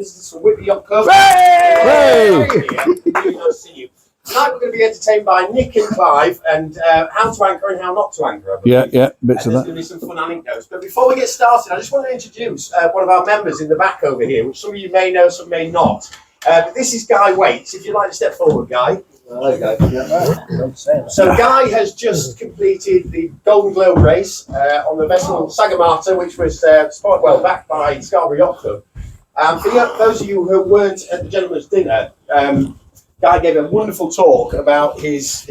visitors from Whitby Yacht Club. Hey! Really nice to see you. Tonight we're going to be entertained by Nick and Clive and how to anchor and how not to anchor. Yeah, bits of there's that. going to be some fun anecdotes. But before we get started, I just want to introduce one of our members in the back over here, which some of you may know, some may not. But this is Guy Waits. If you'd like to step forward, Guy. So Guy has just completed the Golden Globe race on the vessel Sagamata, which was backed by Scarborough Yacht Club. For those of you who weren't at the gentleman's dinner, Guy gave a wonderful talk about his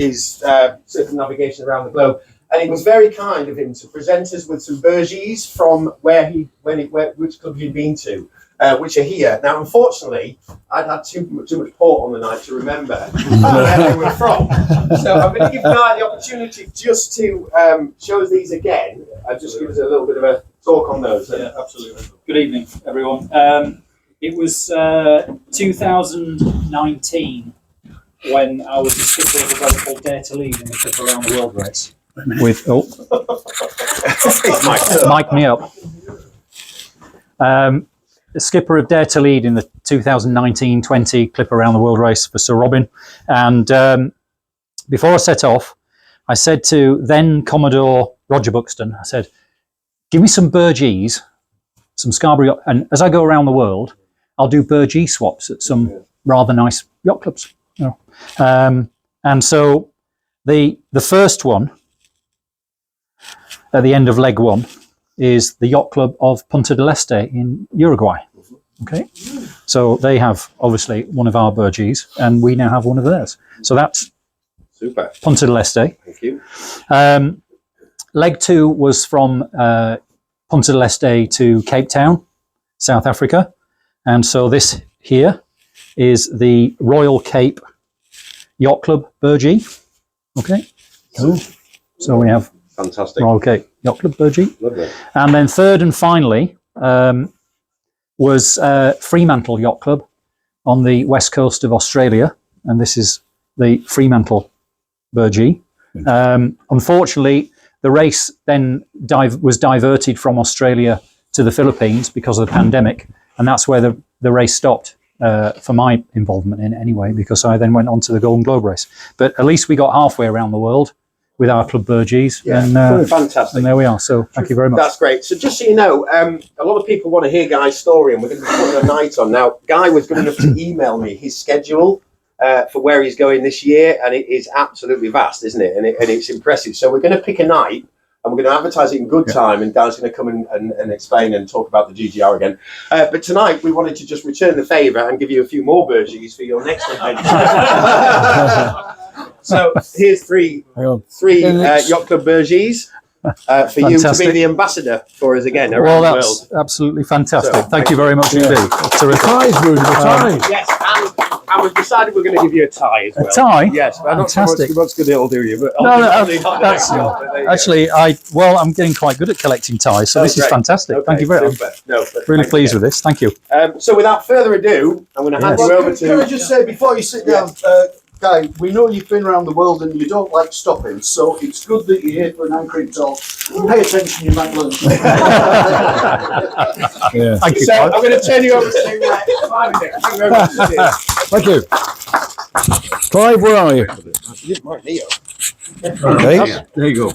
circumnavigation around the globe, and it was very kind of him to present us with some burgies from which club he'd been to, which are here. Now, unfortunately, I'd had too much port on the night to remember where they were from, so I'm going to give Guy the opportunity just to show us these again and just give us a little bit of a talk on those. Yeah, absolutely. Good evening, everyone. It was 2019 when I was the skipper of a boat called Dare to Lead in the Trip Around the World race. With Mic me up. The skipper of Dare to Lead in the 2019-20 Clip Around the World race for Sir Robin. And before I set off, I said to then Commodore Roger Buxton, I said, give me some burgees, some Scarborough, and as I go around the world, I'll do burgee swaps at some rather nice yacht clubs. You know. And so the first one at the end of leg one is the yacht club of Punta del Este in Uruguay. Okay, so they have obviously one of our burgees, and we now have one of theirs. So that's super. Punta del Este. Thank you. Leg two was from Punta del Este to Cape Town, South Africa, and so this here is the Royal Cape Yacht Club burgee. Okay, cool. So we have Fantastic. Royal Cape Yacht Club burgee. Lovely. And then third and finally was Fremantle Yacht Club on the west coast of Australia, and this is the Fremantle burgee. Unfortunately, the race then was diverted from Australia to the Philippines because of the pandemic, and that's where the race stopped for my involvement in it anyway, because I then went on to the Golden Globe race. But at least we got halfway around the world with our club burgees. Yeah, and, fantastic. And there we are. So thank you very much. That's great. So just so you know, a lot of people want to hear Guy's story, and we're going to be putting a night on. Now, Guy was good enough to email me his schedule for where he's going this year, and it is absolutely vast, isn't it? And it's impressive. So we're going to pick a night, and we're going to advertise it in good time, and Guy's going to come and explain and talk about the GGR again. But tonight, we wanted to just return the favour and give you a few more burgies for your next adventure. So here's three yacht club burgies for you to be the ambassador for us again around the world. That's absolutely fantastic. So, thank you very much indeed. Yes, and we've decided we're going to give you a tie as well. A tie? Yes, I'm not sure what's good it'll do you, but I'm getting quite good at collecting ties, so this is fantastic. Okay, thank you very much. Really pleased with this. Thank you. So without further ado, I'm going to hand you over to. Can I just say before you sit down, Guy, we know you've been around the world and you don't like stopping, so it's good that you're here for an anchoring talk. Pay attention, you might learn. Thank you. So I'm going to turn you over to Clive. Thank you very much. Thank you. Clive, where are you? Okay, there you go.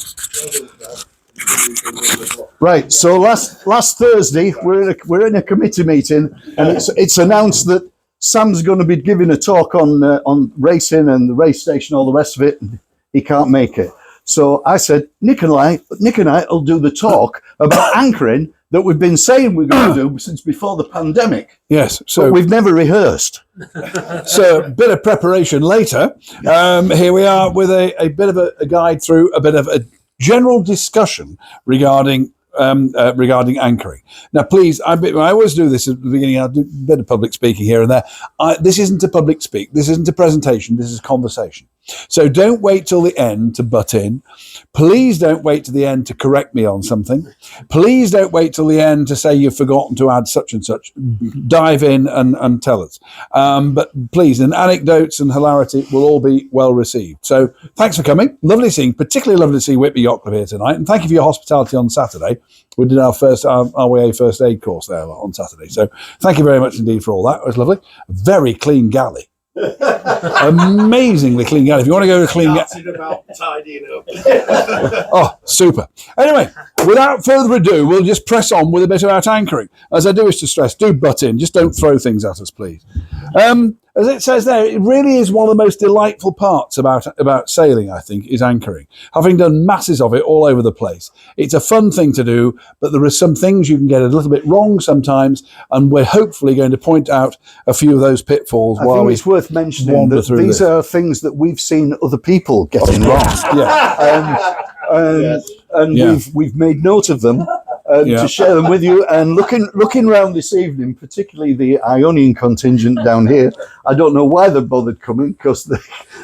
Right, so last Thursday we're in a committee meeting, and it's announced that Sam's going to be giving a talk on racing and the race station, all the rest of it. And he can't make it, so I said Nick and I will do the talk about anchoring that we've been saying we're going to do since before the pandemic. Yes, so but we've never rehearsed. So a bit of preparation later. Here we are with a bit of a guide through a bit of a general discussion regarding anchoring. Now, please, I always do this at the beginning. I do a bit of public speaking here and there. This isn't a public speak. This isn't a presentation. This is a conversation. So don't wait till the end to butt in. Please don't wait to the end to correct me on something. Please don't wait till the end to say you've forgotten to add such and such. Dive in and tell us. But please, and anecdotes and hilarity will all be well received. So thanks for coming. Lovely seeing, particularly lovely to see Whitby Yacht Club here tonight. And thank you for your hospitality on Saturday. We did our RWA first aid course there on Saturday. So thank you very much indeed for all that. It was lovely. Very clean galley. Amazingly clean galley. If you want to go to clean galley, about tidying up. oh, super. Anyway, without further ado, we'll just press on with a bit about anchoring. As I do wish to stress, do butt in. Just don't throw things at us, please. As it says there, it really is one of the most delightful parts about sailing, I think, is anchoring. Having done masses of it all over the place, it's a fun thing to do, but there are some things you can get a little bit wrong sometimes, and we're hopefully going to point out a few of those pitfalls I while think we it's worth mentioning wander that through these this. are things that we've seen other people getting wrong. Yeah. And Yeah. we've made note of them Yeah. to share them with you. And looking around this evening, particularly the Ionian contingent down here, I don't know why they've bothered coming, because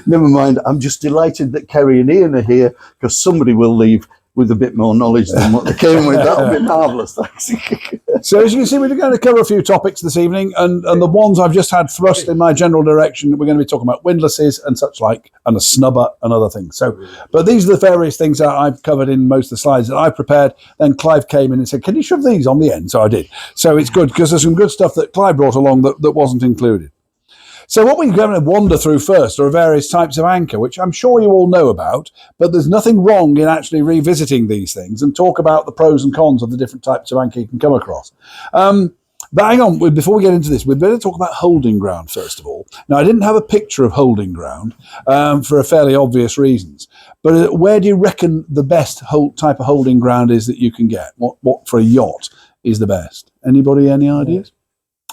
never mind. I'm just delighted that Kerry and Ian are here, because somebody will leave with a bit more knowledge than what they came with. That'll be marvellous. Thanks. So as you can see, we're going to cover a few topics this evening, and the ones I've just had thrust in my general direction, we're going to be talking about windlasses and such like, and a snubber and other things. So, but these are the various things that I've covered in most of the slides that I prepared. Then Clive came in and said, can you shove these on the end? So I did. So it's good, because there's some good stuff that Clive brought along that wasn't included. So what we're going to wander through first are various types of anchor, which I'm sure you all know about, but there's nothing wrong in actually revisiting these things and talk about the pros and cons of the different types of anchor you can come across. But hang on, before we get into this, we'd better talk about holding ground first of all. Now, I didn't have a picture of holding ground for a fairly obvious reasons, but where do you reckon the best type of holding ground is that you can get? What for a yacht is the best? Anybody, any ideas?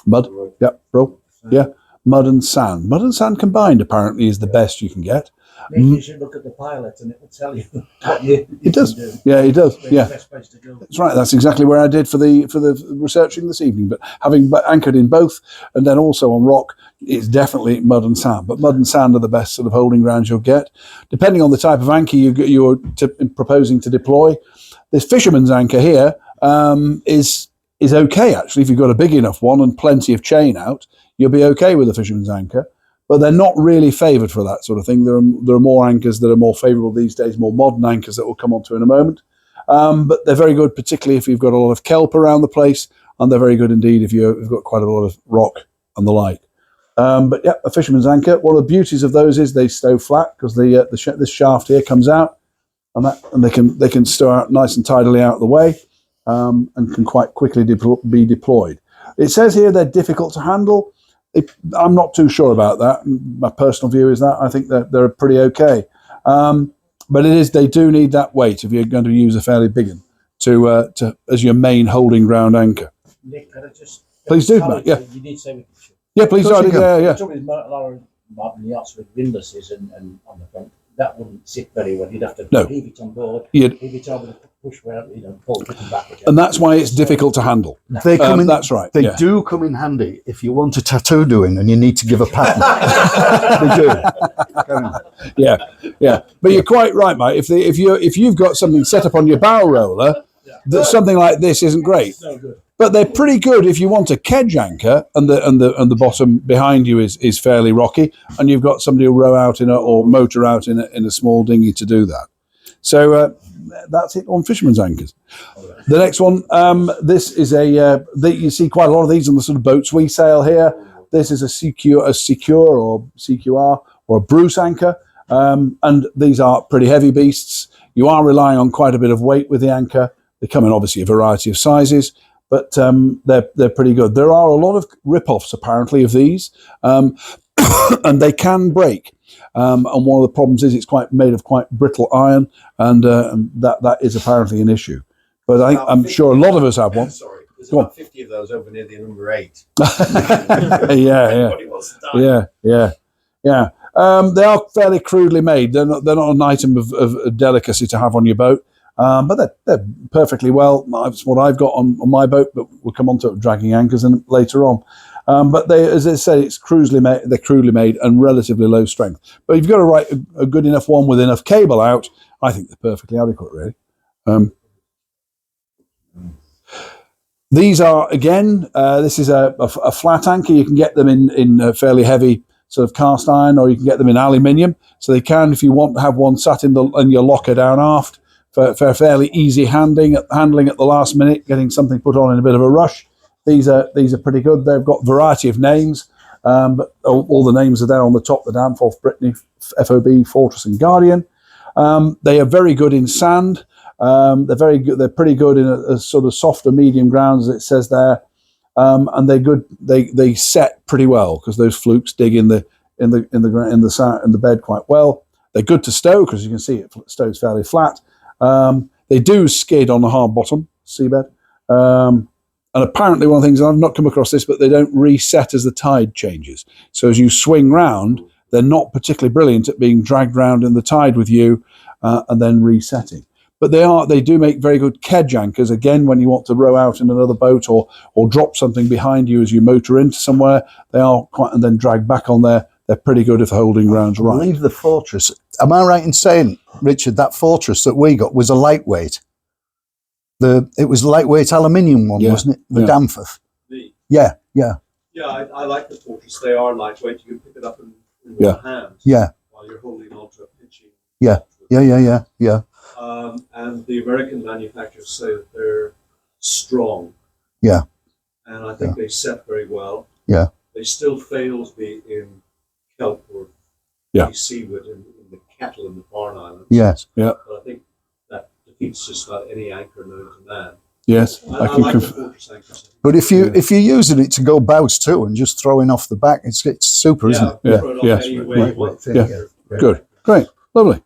Mud? Yeah, bro? Yeah. Mud and sand. Mud and sand combined apparently is the best you can get. Maybe you should look at the pilot and it will tell you what you It does. can do. Yeah, it does. Where's Yeah. the best place to go. That's right. That's exactly where I did for the researching this evening. But having anchored in both and then also on rock, it's definitely mud and sand. But mud and sand are the best sort of holding grounds you'll get, depending on the type of anchor you're proposing to deploy. This fisherman's anchor here is okay actually. If you've got a big enough one and plenty of chain out, you'll be okay with a fisherman's anchor. But they're not really favoured for that sort of thing. There are more anchors that are more favourable these days, more modern anchors that we'll come on to in a moment. But they're very good, particularly if you've got a lot of kelp around the place, and they're very good indeed if you've got quite a lot of rock and the like. But yeah, a fisherman's anchor. One of the beauties of those is they stow flat, because this shaft here comes out, and they can stow out nice and tidily out of the way, and can quite quickly be deployed. It says here they're difficult to handle. I'm not too sure about that. My personal view is that I think that they're pretty okay. But they do need that weight if you're going to use a fairly big one to as your main holding ground anchor. Nick, can I just... Please do, Matt. Yeah. You did say we could shoot. Yeah, please do. Yeah. The trouble with a lot of modern yachts with windlasses and on the front, that wouldn't sit very well. You'd have to No. leave it on board, You'd- leave it over the push where, pull it back again. And that's why it's difficult to handle. They come in. That's right. They yeah. do come in handy if you want a tattoo doing and you need to give a pattern. They do. Yeah. But you're quite right, mate. If you've got something set up on your bow roller, that something like this isn't great. So good. But they're pretty good if you want a kedge anchor and the bottom behind you is fairly rocky, and you've got somebody who row out or motor out in a small dinghy to do that. So that's it on fisherman's anchors. The next one, this is you see quite a lot of these on the sort of boats we sail here. This is a secure or CQR or a Bruce anchor, and these are pretty heavy beasts. You are relying on quite a bit of weight with the anchor. They come in obviously a variety of sizes, but they're pretty good. There are a lot of rip-offs apparently of these, and they can break. And one of the problems is it's made of quite brittle iron, and that is apparently an issue. But I'm sure a lot of us have one. Sorry, there's Go on. about 50 of those over near the number 8. Yeah. Everybody wants to die. Yeah. They are fairly crudely made. They're not an item of delicacy to have on your boat, but they're perfectly well. That's what I've got on my boat, but we'll come on to dragging anchors later on. But they, as I say, it's crudely made. They're crudely made and relatively low strength. But if you've got to write a good enough one with enough cable out, I think they're perfectly adequate, really. These are, again, this is a flat anchor. You can get them in fairly heavy sort of cast iron, or you can get them in aluminium. So they can, if you want to have one sat in your locker down aft for fairly easy handling at the last minute, getting something put on in a bit of a rush. These are pretty good. They've got a variety of names, but all the names are there on the top. The Danforth, Brittany, FOB, Fortress and Guardian. They are very good in sand. They're very good. They're pretty good in a sort of softer medium ground, as it says there, and they're good. They set pretty well because those flukes dig in the bed quite well. They're good to stow because you can see it stows fairly flat. They do skid on the hard bottom seabed, and apparently one of the things, and I've not come across this, but they don't reset as the tide changes. So as you swing round, they're not particularly brilliant at being dragged round in the tide with you and then resetting. But they do make very good kedge anchors. Again, when you want to row out in another boat or drop something behind you as you motor into somewhere, they are quite, and then drag back on there. They're pretty good if holding ground's right. I believe the Fortress, am I right in saying, Richard, that Fortress that we got was a lightweight? It was a lightweight aluminium one, wasn't it? The Danforth. Yeah. Yeah, I like the Fortress. They are lightweight. You can pick it up in one hand. Yeah. While you're holding onto a pitching. Yeah. And the American manufacturers say that they're strong. Yeah. And I think they set very well. Yeah. They still fail to be in kelp or seaweed in the cattle in the Barn Islands. Yes. Yeah. But I think that defeats just about any anchor known to man. Yes. I like the Fortress anchors. But if you're using it to go bows too and just throwing off the back, it's super, isn't it? Yeah. Throw it off Yes. any way you want. Yeah. Good. Great. Lovely.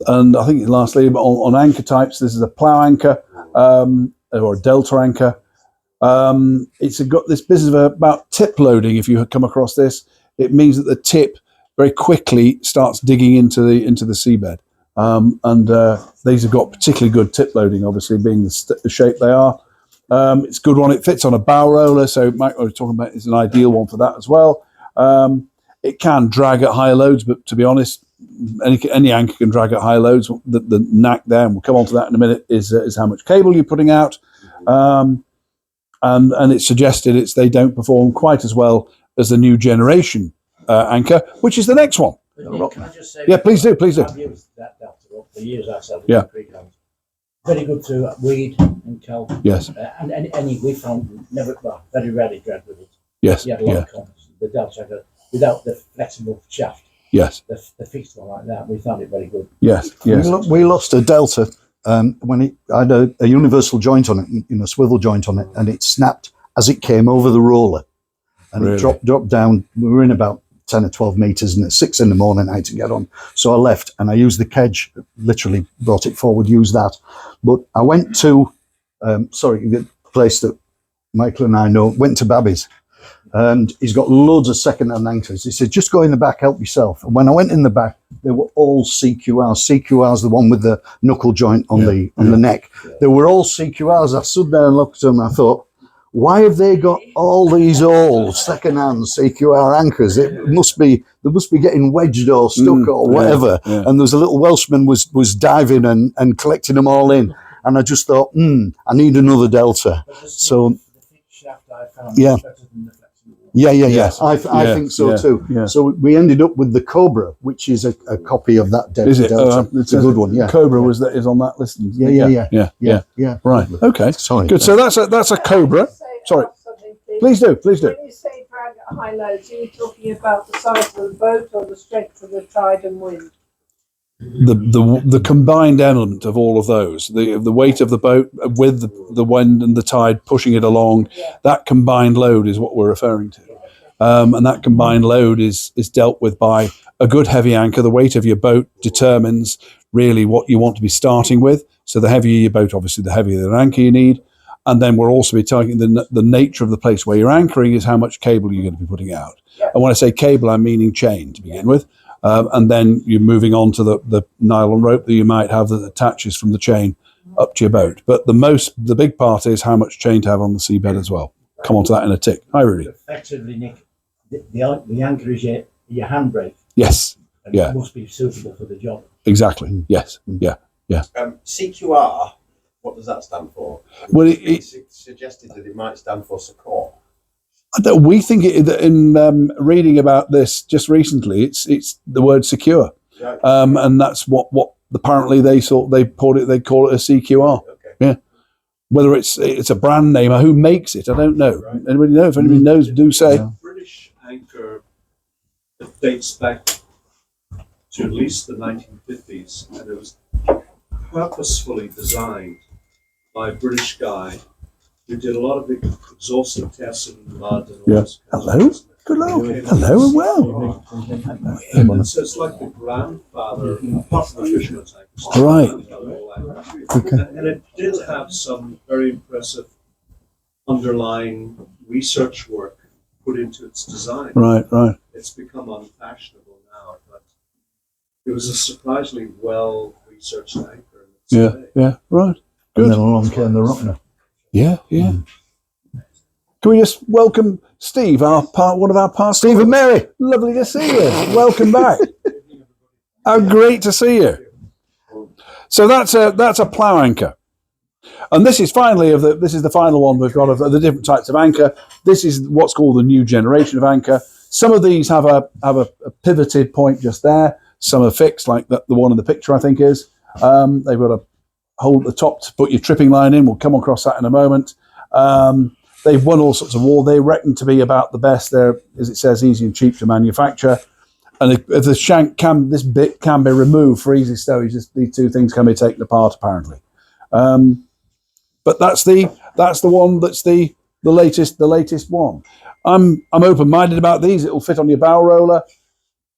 And I think lastly, on anchor types, this is a plough anchor or a delta anchor. It's got this business about tip loading. If you come across this, it means that the tip very quickly starts digging into the seabed. And these have got particularly good tip loading, obviously being the shape they are. It's a good one. It fits on a bow roller, so Mike was talking about it's an ideal one for that as well. It can drag at higher loads, but to be honest, any anchor can drag at high loads. The knack there, and we'll come on to that in a minute, is how much cable you're putting out. And it's suggested they don't perform quite as well as the new generation anchor, which is the next one. Can I just say? Yeah, please do. I've used that delta rope for years ourselves. Yeah. Very good to weed and kelp. Yes. And any we found very rarely dragged with it. Yes. You had a lot of confidence. The delta without the flexible shaft. Yes. The fixed one like that, we found it very good. Yes. Yes. We lost a delta when it had a universal joint on it, a swivel joint on it, and it snapped as it came over the roller, and Really? it dropped down. We were in about 10 or 12 meters, and at 6 in the morning I had to get on. So I left and I used the kedge, literally brought it forward, used that. But I went to, the place that Michael and I know, went to Babby's, and he's got loads of second-hand anchors. He said, just go in the back, help yourself. And when I went in the back, they were all CQRs. CQR's the one with the knuckle joint on the neck. They were all CQRs. I stood there and looked at them and I thought, why have they got all these old second-hand CQR anchors? They must be getting wedged or stuck or whatever. Yeah. And there was a little Welshman was diving and collecting them all in. And I just thought, I need another delta. So the fixed shaft I found Yeah. is better than the flexible one. yeah. Yes. I think so too. Yeah. So we ended up with the Cobra, which is a copy of that Is it? delta. It's a good one. Yeah. Cobra is on that list. Yeah. Right. Okay. Sorry. Good. So that's a Cobra. Sorry. Please do. Please do. When you say drag at high loads, are you talking about the size of the boat or the strength of the tide and wind? The combined element of all of those, the weight of the boat with the wind and the tide pushing it along, that combined load is what we're referring to. And that combined load is dealt with by a good heavy anchor. The weight of your boat determines really what you want to be starting with. So the heavier your boat, obviously, the heavier the anchor you need. And then we'll also be talking the nature of the place where you're anchoring is how much cable you're going to be putting out. And when I say cable, I'm meaning chain to begin with. And then you're moving on to the nylon rope that you might have that attaches from the chain up to your boat. But the big part is how much chain to have on the seabed as well. Come on to that in a tick. Hi, Rudy. Effectively, Nick, the anchor is your handbrake. Yes. And Yeah. it must be suitable for the job. Exactly. Yes. Yeah. CQR, what does that stand for? Well, It's suggested that it might stand for secure. we think in reading about this just recently, it's the word secure, Right. and that's what apparently they call it a CQR. Okay. Yeah. Whether it's a brand name or who makes it, I don't know. Right. Anybody know? If anybody knows, do say. Yeah. British anchor that dates back to at least the 1950s, and it was purposefully designed by a British guy who did a lot of the exhaustive tests in mud and all Yeah. this kind of Hello. stuff. Hello. Hello and well. And so it's like the grandfather, apart from the fisherman's anchor. Right. And it did have some very impressive underlying research work put into its design. Right. It's become unfashionable now, but it was a surprisingly well researched anchor. in its Yeah. day. Yeah. Right. And Good. then along came the Rockner. Yeah. Can we just welcome Steve, one of our past? Steve and Mary. Lovely to see you. Welcome back. How great to see you. So that's a plough anchor, and this is the final one we've got of the different types of anchor. This is what's called the new generation of anchor. Some of these have a pivoted point just there. Some are fixed, like the one in the picture, I think is. They've got a hole at the top to put your tripping line in. We'll come across that in a moment. They've won all sorts of war. They reckon to be about the best. They're, as it says, easy and cheap to manufacture. And if the shank this bit can be removed for easy stowage, these two things can be taken apart apparently. But that's the one that's the latest one. I'm open-minded about these. It'll fit on your bow roller.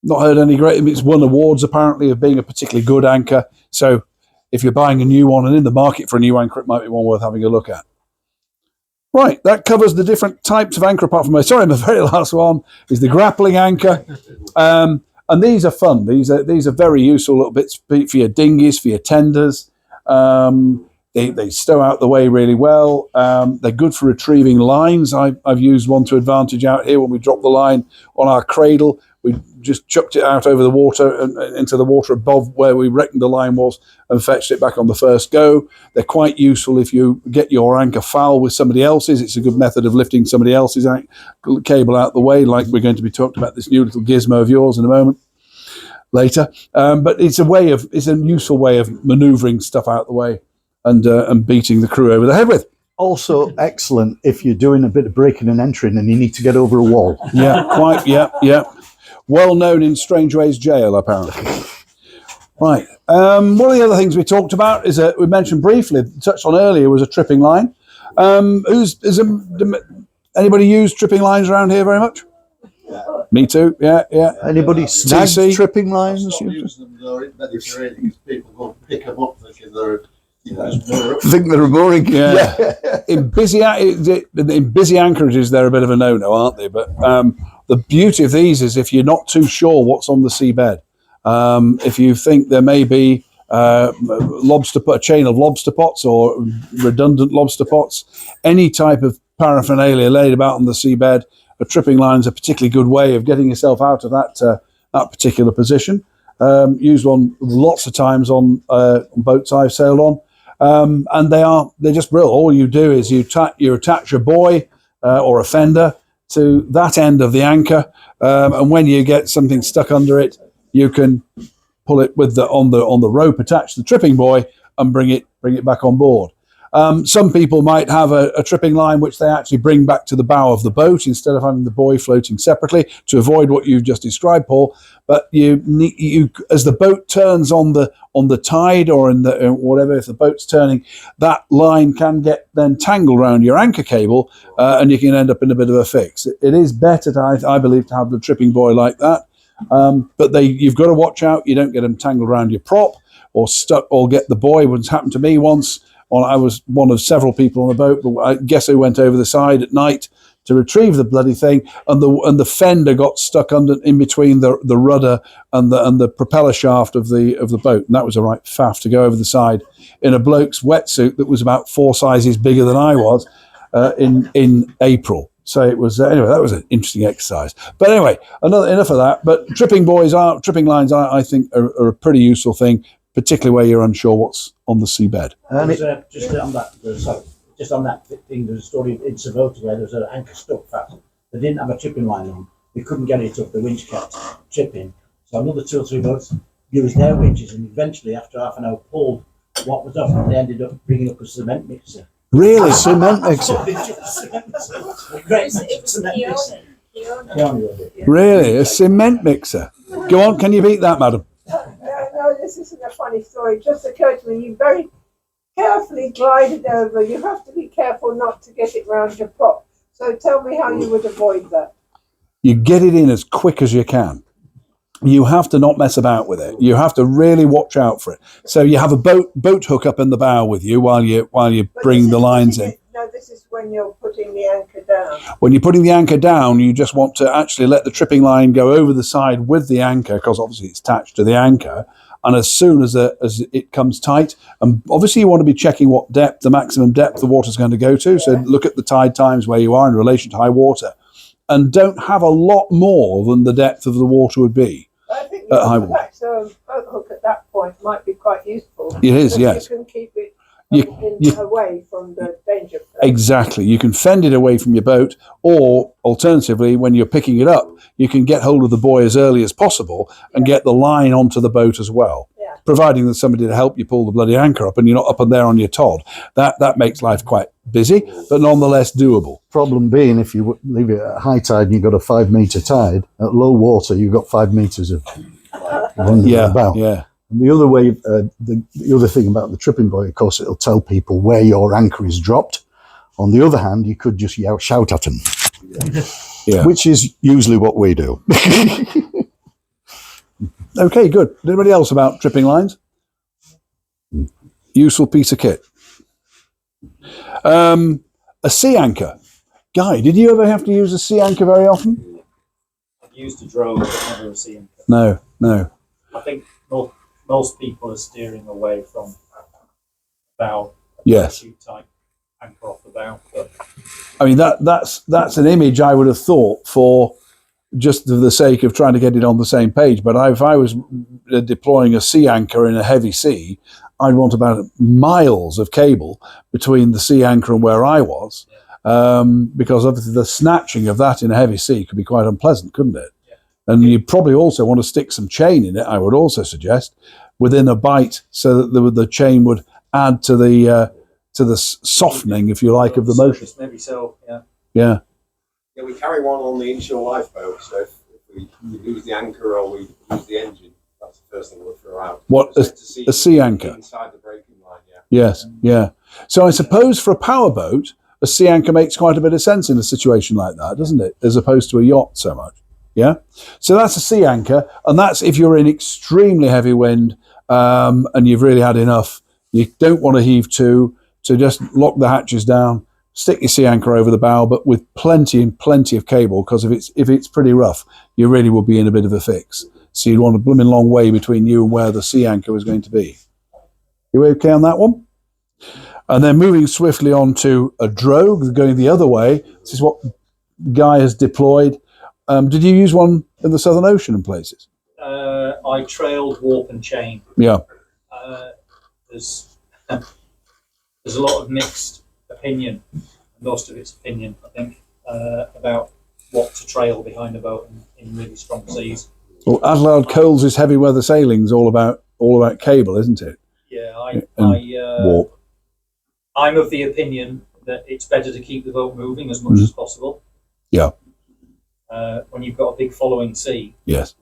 Not heard any great. It's won awards apparently of being a particularly good anchor. So if you're buying a new one and in the market for a new anchor, it might be one worth having a look at. Right, that covers the different types of anchor. Apart from my very last one is the grappling anchor, and these are fun. These are very useful little bits for your dinghies, for your tenders. They stow out the way really well. They're good for retrieving lines. I've used one to advantage out here when we dropped the line on our cradle. We just chucked it out over the water and into the water above where we reckoned the line was and fetched it back on the first go. They're quite useful if you get your anchor foul with somebody else's. It's a good method of lifting somebody else's cable out the way, like we're going to be talking about this new little gizmo of yours in a moment later. But it's a useful way of manoeuvring stuff out the way and beating the crew over the head with. Also excellent if you're doing a bit of breaking and entering and you need to get over a wall. Yeah, quite. Yeah. Well known in Strangeways Jail, apparently. Right. One of the other things we talked about is we mentioned briefly, touched on earlier, was a tripping line. Anybody use tripping lines around here very much? Yeah. Me too. Yeah. Anybody snag TC? tripping lines? Stop using them though, because people go pick them up thinking they're, Think they're boring. Yeah. In busy anchorages, they're a bit of a no-no, aren't they? But the beauty of these is if you're not too sure what's on the seabed, if you think there may be a chain of lobster pots or redundant lobster pots, any type of paraphernalia laid about on the seabed, a tripping line is a particularly good way of getting yourself out of that particular position. Used one lots of times on boats I've sailed on. And they're just brilliant. All you do is you attach a buoy or a fender to that end of the anchor, and when you get something stuck under it, you can pull it with on the rope attached to the tripping buoy and bring it back on board. Some people might have a tripping line which they actually bring back to the bow of the boat instead of having the buoy floating separately to avoid what you've just described, Paul. But you as the boat turns on the tide or in the whatever, if the boat's turning, that line can get then tangled around your anchor cable, and you can end up in a bit of a fix. It is better, I believe, to have the tripping buoy like that. But you've got to watch out you don't get them tangled around your prop or stuck or get the buoy. What's happened to me once. I was one of several people on the boat, but I guess who went over the side at night to retrieve the bloody thing, and the fender got stuck in between the rudder and the propeller shaft of the boat, and that was a right faff to go over the side in a bloke's wetsuit that was about 4 sizes bigger than I was in April. So it was anyway. That was an interesting exercise. But anyway, enough of that. But tripping lines, I think, are a pretty useful thing, particularly where you're unsure what's on the seabed. Just on that thing, there's a story in Savota where there was an anchor stuck fast. They didn't have a tripping line on. They couldn't get it up. The winch kept tripping. So another 2 or 3 boats used their winches, and eventually, after half an hour, pulled what was up, and they ended up bringing up a cement mixer. Really, cement mixer. Great It was cement mixer. Keone. Really, a cement mixer. Go on, can you beat that, madam? No, this isn't a funny story. It just occurred to me. You very carefully glided over. You have to be careful not to get it round your prop. So tell me how you would avoid that. You get it in as quick as you can. You have to not mess about with it. You have to really watch out for it. So you have a boat hook up in the bow with you while you But bring this the is lines putting in. No, this is when you're putting the anchor down. When you're putting the anchor down, you just want to actually let the tripping line go over the side with the anchor, because obviously it's attached to the anchor. And as soon as it comes tight, and obviously you want to be checking what depth, the maximum depth the water's going to go to. So look at the tide times where you are in relation to high water, and don't have a lot more than the depth of the water would be. I think At high water. perhaps a boat hook at that point might be quite useful. It is, because yes. You can keep it You- away from the danger. Exactly. You can fend it away from your boat, or alternatively, when you're picking it up, you can get hold of the buoy as early as possible and get the line onto the boat as well. Yeah. Providing there's somebody to help you pull the bloody anchor up and you're not up and there on your Todd. That makes life quite busy, but nonetheless doable. Problem being, if you leave it at high tide and you've got a 5 metre tide, at low water you've got 5 metres of under the bow. Yeah. And the other way, the other thing about the tripping buoy, of course, it'll tell people where your anchor is dropped. On the other hand, you could just shout at them, Yeah. which is usually what we do. Okay, good. Anybody else about tripping lines? Useful piece of kit. A sea anchor. Guy, did you ever have to use a sea anchor very often? I've used a drone, but never a sea anchor. No. I think most people are steering away from bow. Yes. Shoot type anchor off the bow. But I mean, that's an image I would have thought for just for the sake of trying to get it on the same page. But if I was deploying a sea anchor in a heavy sea, I'd want about miles of cable between the sea anchor and where I was, because obviously the snatching of that in a heavy sea could be quite unpleasant, couldn't it? Yeah. And you'd probably also want to stick some chain in it, I would also suggest, within a bight, so that the chain would add to the softening, if you like, of the motion. maybe so, yeah. Yeah. Yeah, we carry one on the inshore lifeboat, so if we lose the anchor or we lose the engine, that's the first thing we'll throw out. What, Just to see a sea anchor? inside the breaking line, yeah. Yes, yeah. So I suppose for a powerboat, a sea anchor makes quite a bit of sense in a situation like that, doesn't it? As opposed to a yacht so much. Yeah. So that's a sea anchor, and that's if you're in extremely heavy wind and you've really had enough. You don't want to heave to just lock the hatches down, stick your sea anchor over the bow, but with plenty of cable, because if it's pretty rough, you really will be in a bit of a fix. So you'd want a blooming long way between you and where the sea anchor was going to be. You okay on that one? And then moving swiftly on to a drogue, going the other way. This is what Guy has deployed. Did you use one in the Southern Ocean in places? I trailed warp and chain. Yeah. There's a lot of mixed opinion, most of it's opinion, I think, about what to trail behind a boat in really strong seas. Well, Adelaide Coles' heavy weather sailing's all about cable, isn't it? Yeah, Warp. I'm of the opinion that it's better to keep the boat moving as much as possible. Yeah. When you've got a big following sea. Yes.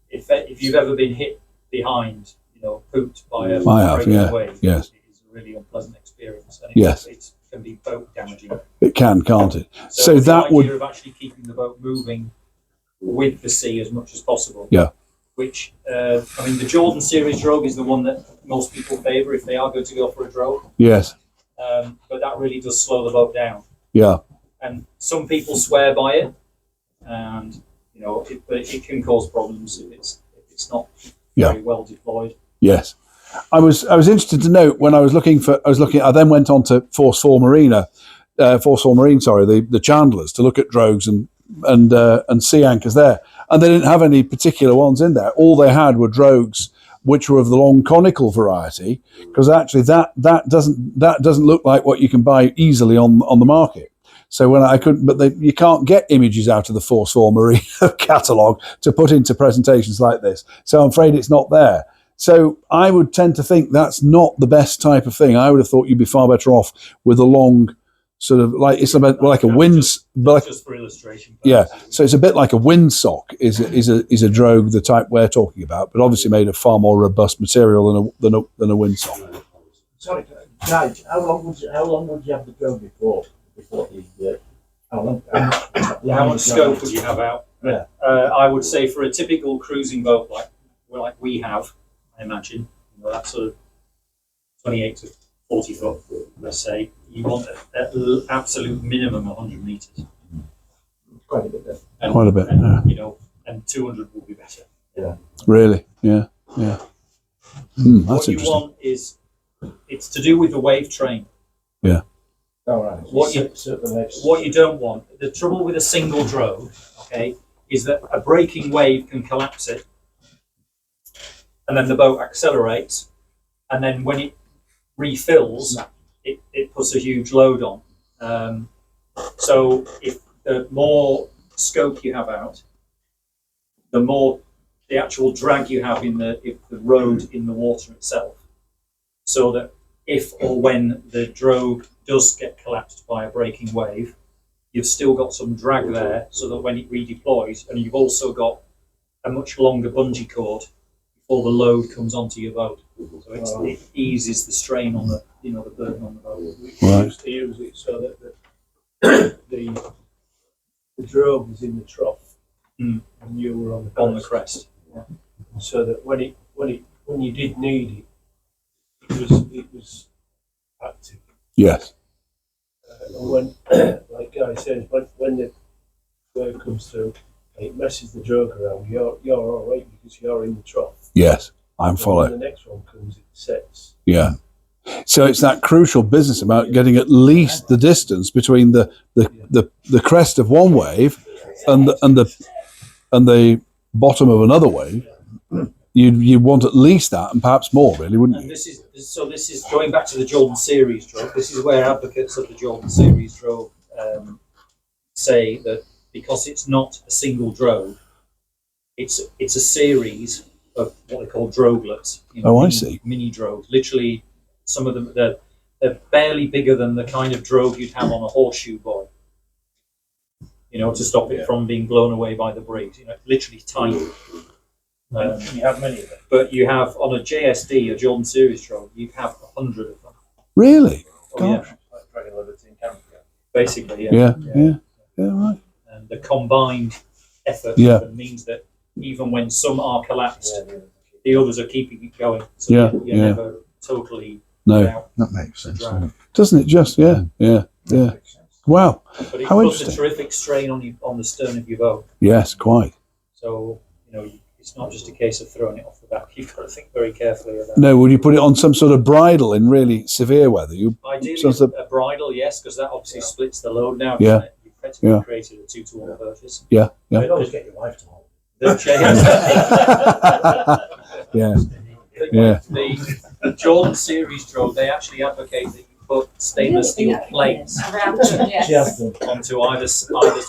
If you've ever been hit behind, pooped by a breaking wave, yes. it is a really unpleasant experience. And it can be boat damaging. It can't it? So the that idea would of actually keeping the boat moving with the sea as much as possible. Yeah. Which the Jordan series drogue is the one that most people favour if they are going to go for a drogue. Yes. But that really does slow the boat down. Yeah. And some people swear by it, and but it can cause problems if it's not very well deployed. Yes. I was interested to note when I then went on to Force 4 Marine, the Chandlers, to look at drogues and sea anchors there, and they didn't have any particular ones in there. All they had were drogues which were of the long conical variety, because actually that doesn't look like what you can buy easily on the market. So when I couldn't, but you can't get images out of the Force 4 Marine catalogue to put into presentations like this. So I'm afraid it's not there. So I would tend to think that's not the best type of thing. I would have thought you'd be far better off with a long sort of like a wind, just for illustration. Yeah, so it's a bit like a windsock is a drogue, the type we're talking about, but obviously made of far more robust material than a windsock. Sorry, Clive, how long would you have the drogue before the how much scope would you have out? Yeah. I would say for a typical cruising boat like we have, I imagine, that sort of 28 to 40 foot, let's say, you want at absolute minimum 100 meters. Quite a bit there. And, Quite a bit, and, and 200 will be better. Yeah. Really? Yeah. That's What you interesting. want is, it's to do with the wave train. Yeah. All right. What you don't want, the trouble with a single drogue, okay, is that a breaking wave can collapse it, and then the boat accelerates, and then when it refills, it puts a huge load on. So if the more scope you have out, the more the actual drag you have in the road in the water itself, so that if or when the drogue does get collapsed by a breaking wave, you've still got some drag there, so that when it redeploys, and you've also got a much longer bungee cord before the load comes onto your boat, so it eases the strain on the the burden on the boat. We used to use it so that the drogue was in the trough and you were on the crest. So that when you did need it was active. Yes. And when, like Guy says, when the wave comes through, it messes the drogue around. You're all right because you're in the trough. Yes, I'm And following. when the next one comes, it sets. Yeah. So it's that crucial business about getting at least the distance between the crest of one wave and the bottom of another wave. You want at least that, and perhaps more, really, wouldn't And you? this is going back to the Jordan Series drogue. This is where advocates of the Jordan Series drogue say that because it's not a single drogue, it's a series of what they call droguelets. I see. Mini drogues. Literally, some of them they're barely bigger than the kind of drogue you'd have on a horseshoe buoy. To stop it from being blown away by the breeze. Literally tiny. You have many of them. But you have on a JSD, a Jordan Series drogue, you have 100 of them. Really? Oh, yeah. Like Dragon Liberty and Camp. Basically, Yeah. Right. And the combined effort means that even when some are collapsed, the others are keeping it going. So you're never totally No, without That makes the sense. drag. doesn't it? Just yeah. Wow. But it How puts a interesting. terrific strain on the stern of your boat. Yes, quite. So it's not just a case of throwing it off the back. You've got to think very carefully about. No, would you put it on some sort of bridle in really severe weather? Ideally, So a bridle, yes, because that obviously splits the load now. Yeah. Doesn't it? You've effectively Yeah. created a 2-to-1 purchase. Yeah. You'd always get your wife to hold. The Yeah. Yeah. The Jordan Series drogue, they actually advocate that you put stainless steel plates She has them. onto either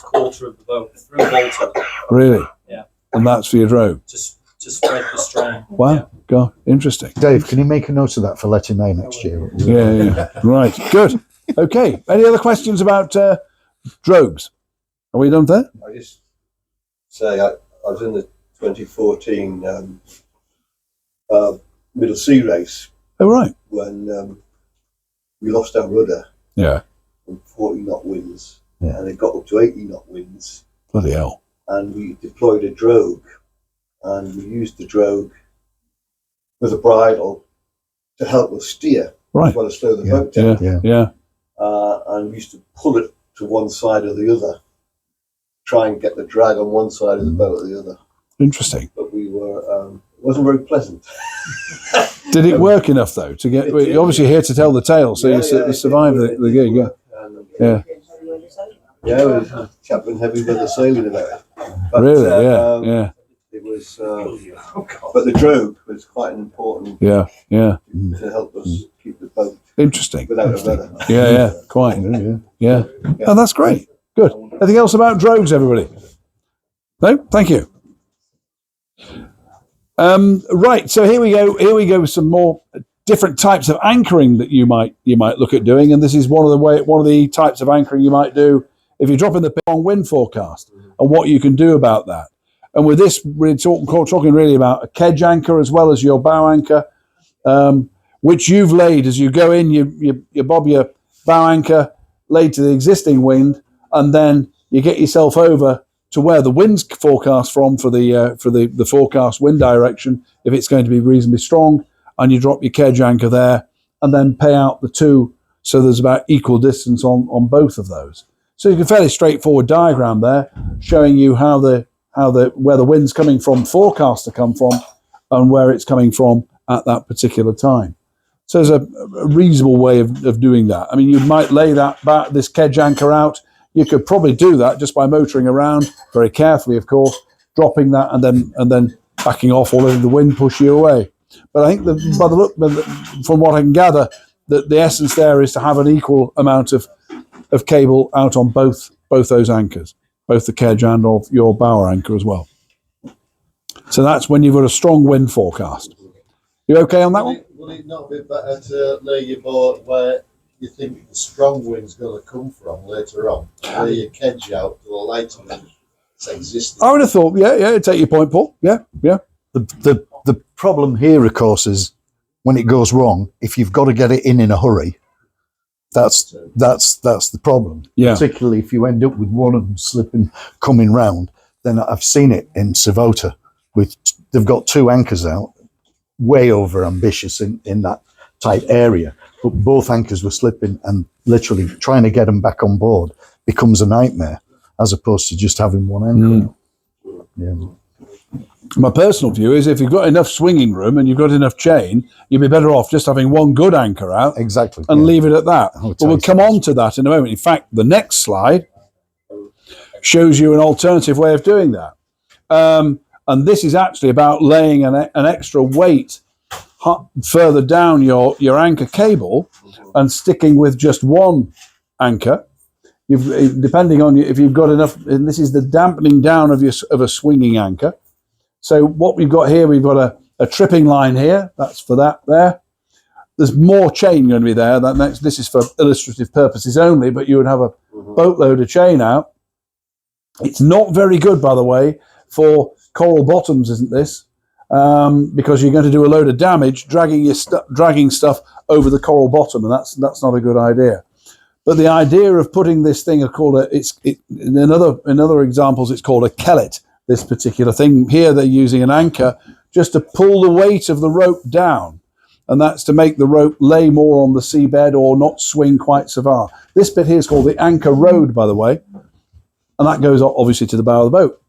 quarter of the boat through bolted Really? Yeah. And that's for your drogue. to spread the strain. Wow. God, interesting. Dave, can you make a note of that for Letty May next year? Yeah. Right. Good. Okay. Any other questions about drogues? Are we done there? I just say I was in the 2014 middle sea race Oh, right. when we lost our rudder Yeah. from 40 knot winds, Yeah. and it got up to 80 knot winds, Bloody hell. and we deployed a drogue, and we used the drogue with a bridle to help us steer Right. as well as slow the Yeah, boat down. Yeah. Yeah. And we used to pull it to one side or the other, try and get the drag on one side of the boat or the other. Interesting. But we were, it wasn't very pleasant. Did it work enough though to get? You're obviously here to tell the tale, so you survived the gig. Yeah. Yeah. Yeah, it was Chaplain heavy weather sailing about it. But, Really? Yeah. Yeah. It was, but the drogue was quite an important Yeah. Yeah. to help us keep the boat Interesting. without a weather. Yeah. Yeah. Quite. Yeah. Oh, that's great. Good. Anything else about drogues, everybody? No. Thank you. Right. So here we go. Here we go with some more different types of anchoring that you might look at doing, and this is one of the types of anchoring you might do if you're dropping the on wind forecast, and what you can do about that. And with this, we're talking really about a kedge anchor as well as your bow anchor, which you've laid as you go in. You bob your bow anchor laid to the existing wind, and then you get yourself over to where the wind's forecast from for the forecast wind direction, if it's going to be reasonably strong, and you drop your kedge anchor there, and then pay out the two, so there's about equal distance on both of those. So you can fairly straightforward diagram there, showing you where the wind's coming from, forecast to come from, and where it's coming from at that particular time. So there's a reasonable way of doing that. I mean, you might lay this kedge anchor out. You could probably do that just by motoring around very carefully, of course, dropping that and then backing off or letting the wind push you away. But I think from what I can gather, that the essence there is to have an equal amount of cable out on both those anchors, both the kedge and of your bower anchor as well. So that's when you've got a strong wind forecast. You okay on that one? Would it not be better to lay your boat where you think the strong wind's going to come from later on? Lay your kedge out to the lighter wind that's existing. I would have thought, yeah, take your point, Paul. Yeah. The problem here, of course, is when it goes wrong, if you've got to get it in a hurry, that's the problem. Yeah. Particularly if you end up with one of them slipping, coming round. Then I've seen it in Savota. They've got two anchors out, way over ambitious in that tight area, but both anchors were slipping, and literally trying to get them back on board becomes a nightmare, as opposed to just having one anchor. Yeah. My personal view is if you've got enough swinging room and you've got enough chain, you'd be better off just having one good anchor out. Exactly. And leave it at that. Oh, But we'll come on to that in a moment. In fact, the next slide shows you an alternative way of doing that. And this is actually about laying an extra weight further down your anchor cable and sticking with just one anchor. Depending on if you've got enough, and this is the dampening down of a swinging anchor. So what we've got here, we've got a tripping line here. That's for that there. There's more chain going to be there. This is for illustrative purposes only, but you would have a boatload of chain out. It's not very good, by the way, for coral bottoms, isn't this? Because you're going to do a load of damage dragging stuff over the coral bottom, and that's not a good idea. But the idea of putting this thing in other examples, it's called a kellet. This particular thing here, they're using an anchor just to pull the weight of the rope down, and that's to make the rope lay more on the seabed or not swing quite so far. This bit here is called the anchor rode, by the way, and that goes obviously to the bow of the boat.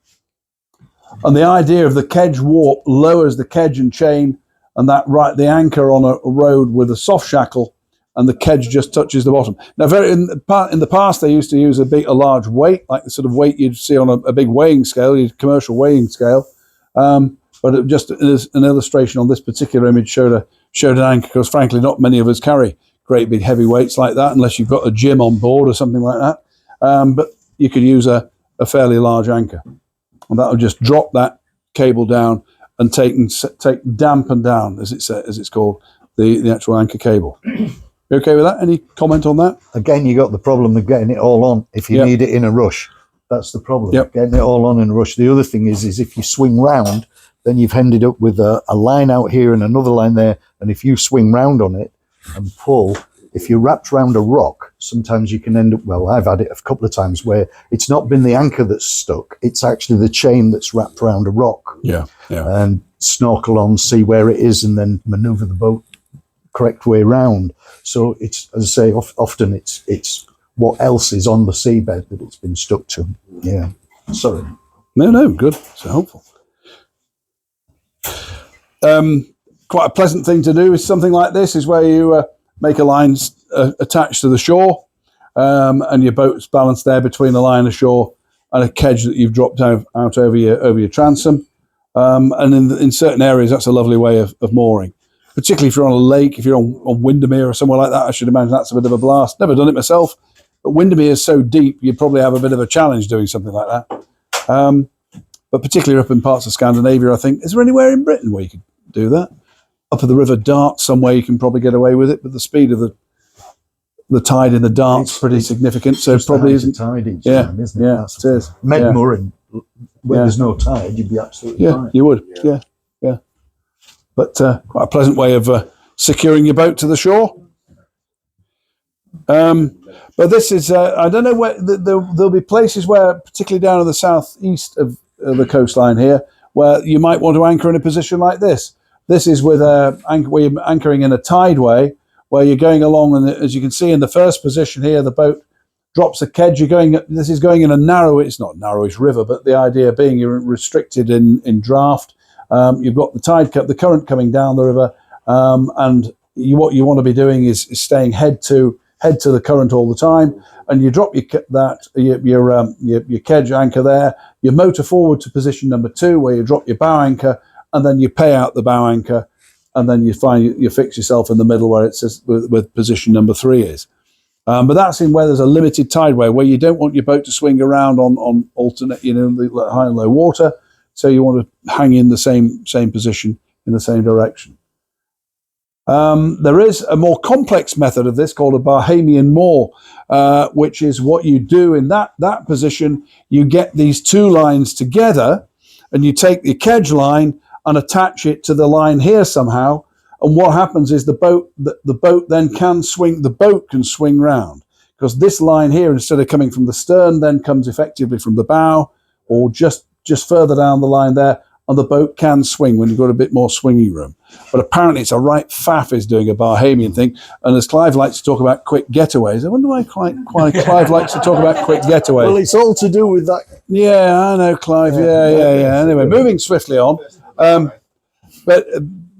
And the idea of the kedge warp lowers the kedge and chain, and the anchor on a rode with a soft shackle, and the kedge just touches the bottom. Now, in the past, they used to use a large weight, like the sort of weight you'd see on a big weighing scale, commercial weighing scale. But just an illustration on this particular image showed an anchor, because frankly, not many of us carry great big heavy weights like that, unless you've got a gym on board or something like that. But you could use a fairly large anchor, and that would just drop that cable down and dampen down, as it's called, the actual anchor cable. You okay with that? Any comment on that? Again, you got the problem of getting it all on if you need it in a rush. That's the problem. Yep. Getting it all on in a rush. The other thing is if you swing round, then you've ended up with a line out here and another line there. And if you swing round on it and pull, if you're wrapped round a rock, sometimes you can end up, well, I've had it a couple of times where it's not been the anchor that's stuck. It's actually the chain that's wrapped around a rock. Yeah. And snorkel on, see where it is, and then maneuver the boat correct way round. So it's, as I say, often it's what else is on the seabed that it's been stuck to. Yeah. Sorry. No, good. So helpful. Quite a pleasant thing to do is something like this, is where you make a line attached to the shore, and your boat's balanced there between a line ashore and a kedge that you've dropped out over your transom. And in certain areas, that's a lovely way of mooring. Particularly if you're on a lake, if you're on Windermere or somewhere like that, I should imagine that's a bit of a blast. Never done it myself, but Windermere is so deep, you'd probably have a bit of a challenge doing something like that. But particularly up in parts of Scandinavia, I think. Is there anywhere in Britain where you could do that? Up at the River Dart, somewhere you can probably get away with it, but the speed of the tide in the Dart's pretty significant, so it probably isn't. Tide each Yeah, time, isn't it? yeah, That's it is. Medmoor, where Yeah. there's no tide, you'd be absolutely Yeah, fine. you would. Yeah. But quite a pleasant way of securing your boat to the shore. But this is, I don't know where, there'll be places where, particularly down in the southeast of the coastline here, where you might want to anchor in a position like this. This is with where you're anchoring in a tideway, where you're going along, and as you can see in the first position here, the boat drops a kedge. This is going in a it's not narrowish river, but the idea being you're restricted in draft. You've got the current coming down the river, and what you want to be doing is staying head to the current all the time, and you drop your kedge anchor there. You motor forward to position number 2, where you drop your bow anchor, and then you pay out the bow anchor, and then you fix yourself in the middle where it says with position number 3 is. But that's in where there's a limited tideway, where you don't want your boat to swing around on alternate, the high and low water. So you want to hang in the same position in the same direction. There is a more complex method of this called a Bahamian moor, which is what you do in that position. You get these 2 lines together, and you take your kedge line and attach it to the line here somehow. And what happens is the boat then can swing. The boat can swing round, because this line here, instead of coming from the stern, then comes effectively from the bow, or just further down the line there, and the boat can swing when you've got a bit more swinging room. But apparently it's a right faff is doing a Bahamian thing. And as Clive likes to talk about quick getaways, I wonder why Clive likes to talk about quick getaways. Well, it's all to do with that. Yeah, I know, Clive. Yeah. Anyway, moving swiftly on. But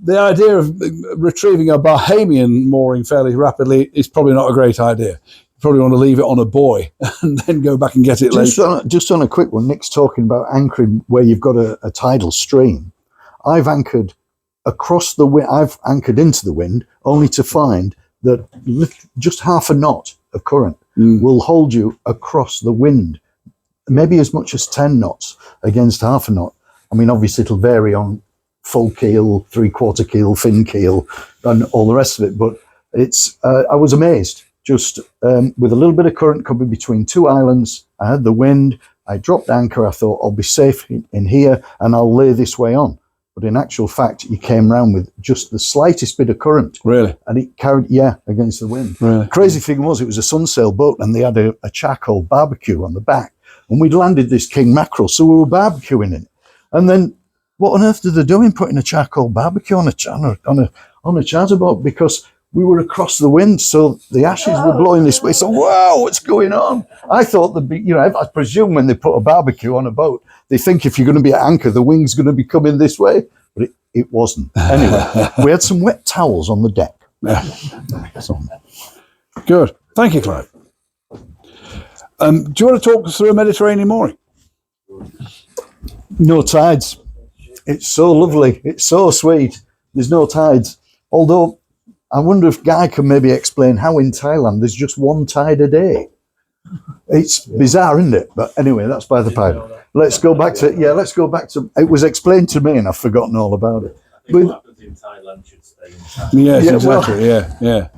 the idea of retrieving a Bahamian mooring fairly rapidly is probably not a great idea. You probably want to leave it on a buoy and then go back and get it later. Just on a quick one, Nick's talking about anchoring where you've got a tidal stream. I've anchored across the wind. I've anchored into the wind, only to find that just half a knot of current will hold you across the wind, maybe as much as 10 knots against half a knot. I mean, obviously it'll vary on full keel, 3/4 keel, fin keel, and all the rest of it. But it's I was amazed. Just with a little bit of current coming between 2 islands, I had the wind. I dropped anchor. I thought I'll be safe in here, and I'll lay this way on. But in actual fact, you came round with just the slightest bit of current. Really? And it carried, against the wind. Really? Crazy thing was, it was a sunsail boat, and they had a charcoal barbecue on the back. And we'd landed this king mackerel, so we were barbecuing it. And then, what on earth did they do in putting a charcoal barbecue on a charter boat? Because we were across the wind, so the ashes were blowing this way. So, wow, what's going on? I thought I presume when they put a barbecue on a boat, they think if you're going to be at anchor, the wing's going to be coming this way. But it wasn't. Anyway, we had some wet towels on the deck. Good. Thank you, Clive. Do you want to talk us through a Mediterranean mooring? No tides. It's so lovely. It's so sweet. There's no tides. Although, I wonder if Guy can maybe explain how in Thailand there's just 1 tide a day. It's bizarre, isn't it? But anyway, that's by the by. Let's go back to, it was explained to me and I've forgotten all about it. What happens in Thailand should stay in Thailand. Yes, Yeah, exactly.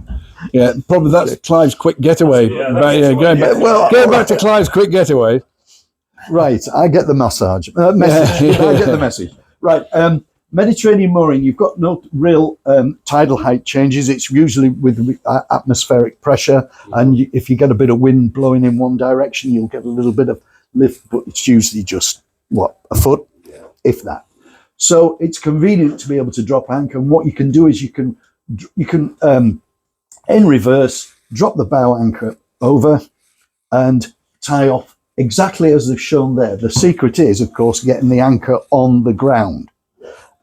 Yeah, probably that's Clive's quick getaway. Going back to Clive's quick getaway. Right, I get the message. I get the message. Right, Mediterranean mooring, you've got no real tidal height changes. It's usually with atmospheric pressure, and if you get a bit of wind blowing in one direction, you'll get a little bit of lift, but it's usually just, a foot, if that. So it's convenient to be able to drop anchor, and what you can do is you can in reverse, drop the bow anchor over, and tie off exactly as they've shown there. The secret is, of course, getting the anchor on the ground.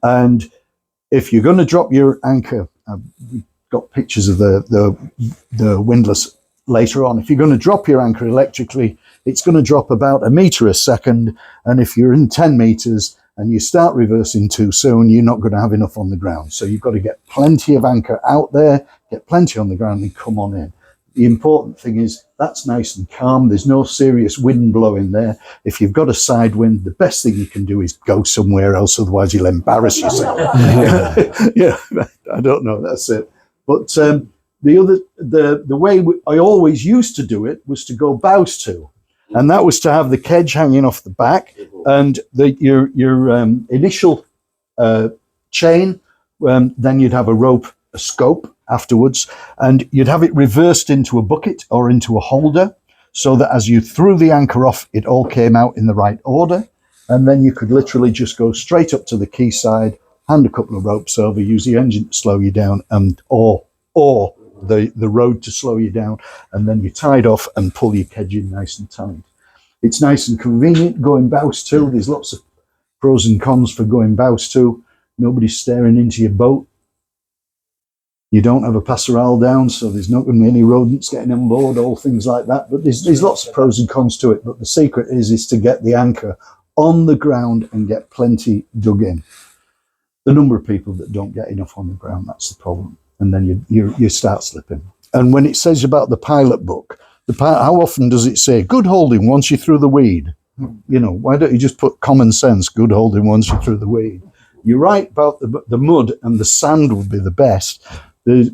And if you're going to drop your anchor, we've got pictures of the windlass later on. If you're going to drop your anchor electrically, it's going to drop about a metre a second. And if you're in 10 metres and you start reversing too soon, you're not going to have enough on the ground. So you've got to get plenty of anchor out there, get plenty on the ground and come on in. The important thing is that's nice and calm. There's no serious wind blowing there. If you've got a side wind, the best thing you can do is go somewhere else. Otherwise, you'll embarrass yourself. Yeah, I don't know. That's it. But the way I always used to do it was to go bows to, and that was to have the kedge hanging off the back and your initial chain. Then you'd have a rope, a scope afterwards, and you'd have it reversed into a bucket or into a holder, so that as you threw the anchor off, it all came out in the right order, and then you could literally just go straight up to the quayside, hand a couple of ropes over, use the engine to slow you down, and or the road to slow you down, and then you tied off and pull your kedge in nice and tight. It's nice and convenient going bows to. There's lots of pros and cons for going bows to. Nobody's staring into your boat. You don't have a passerelle down, so there's not going to be any rodents getting on board, all things like that. But there's lots of pros and cons to it. But the secret is to get the anchor on the ground and get plenty dug in. The number of people that don't get enough on the ground, that's the problem. And then you start slipping. And when it says about the pilot book, how often does it say, good holding once you're through the weed? You know, why don't you just put common sense, good holding once you're through the weed? You're right about the mud, and the sand would be the best.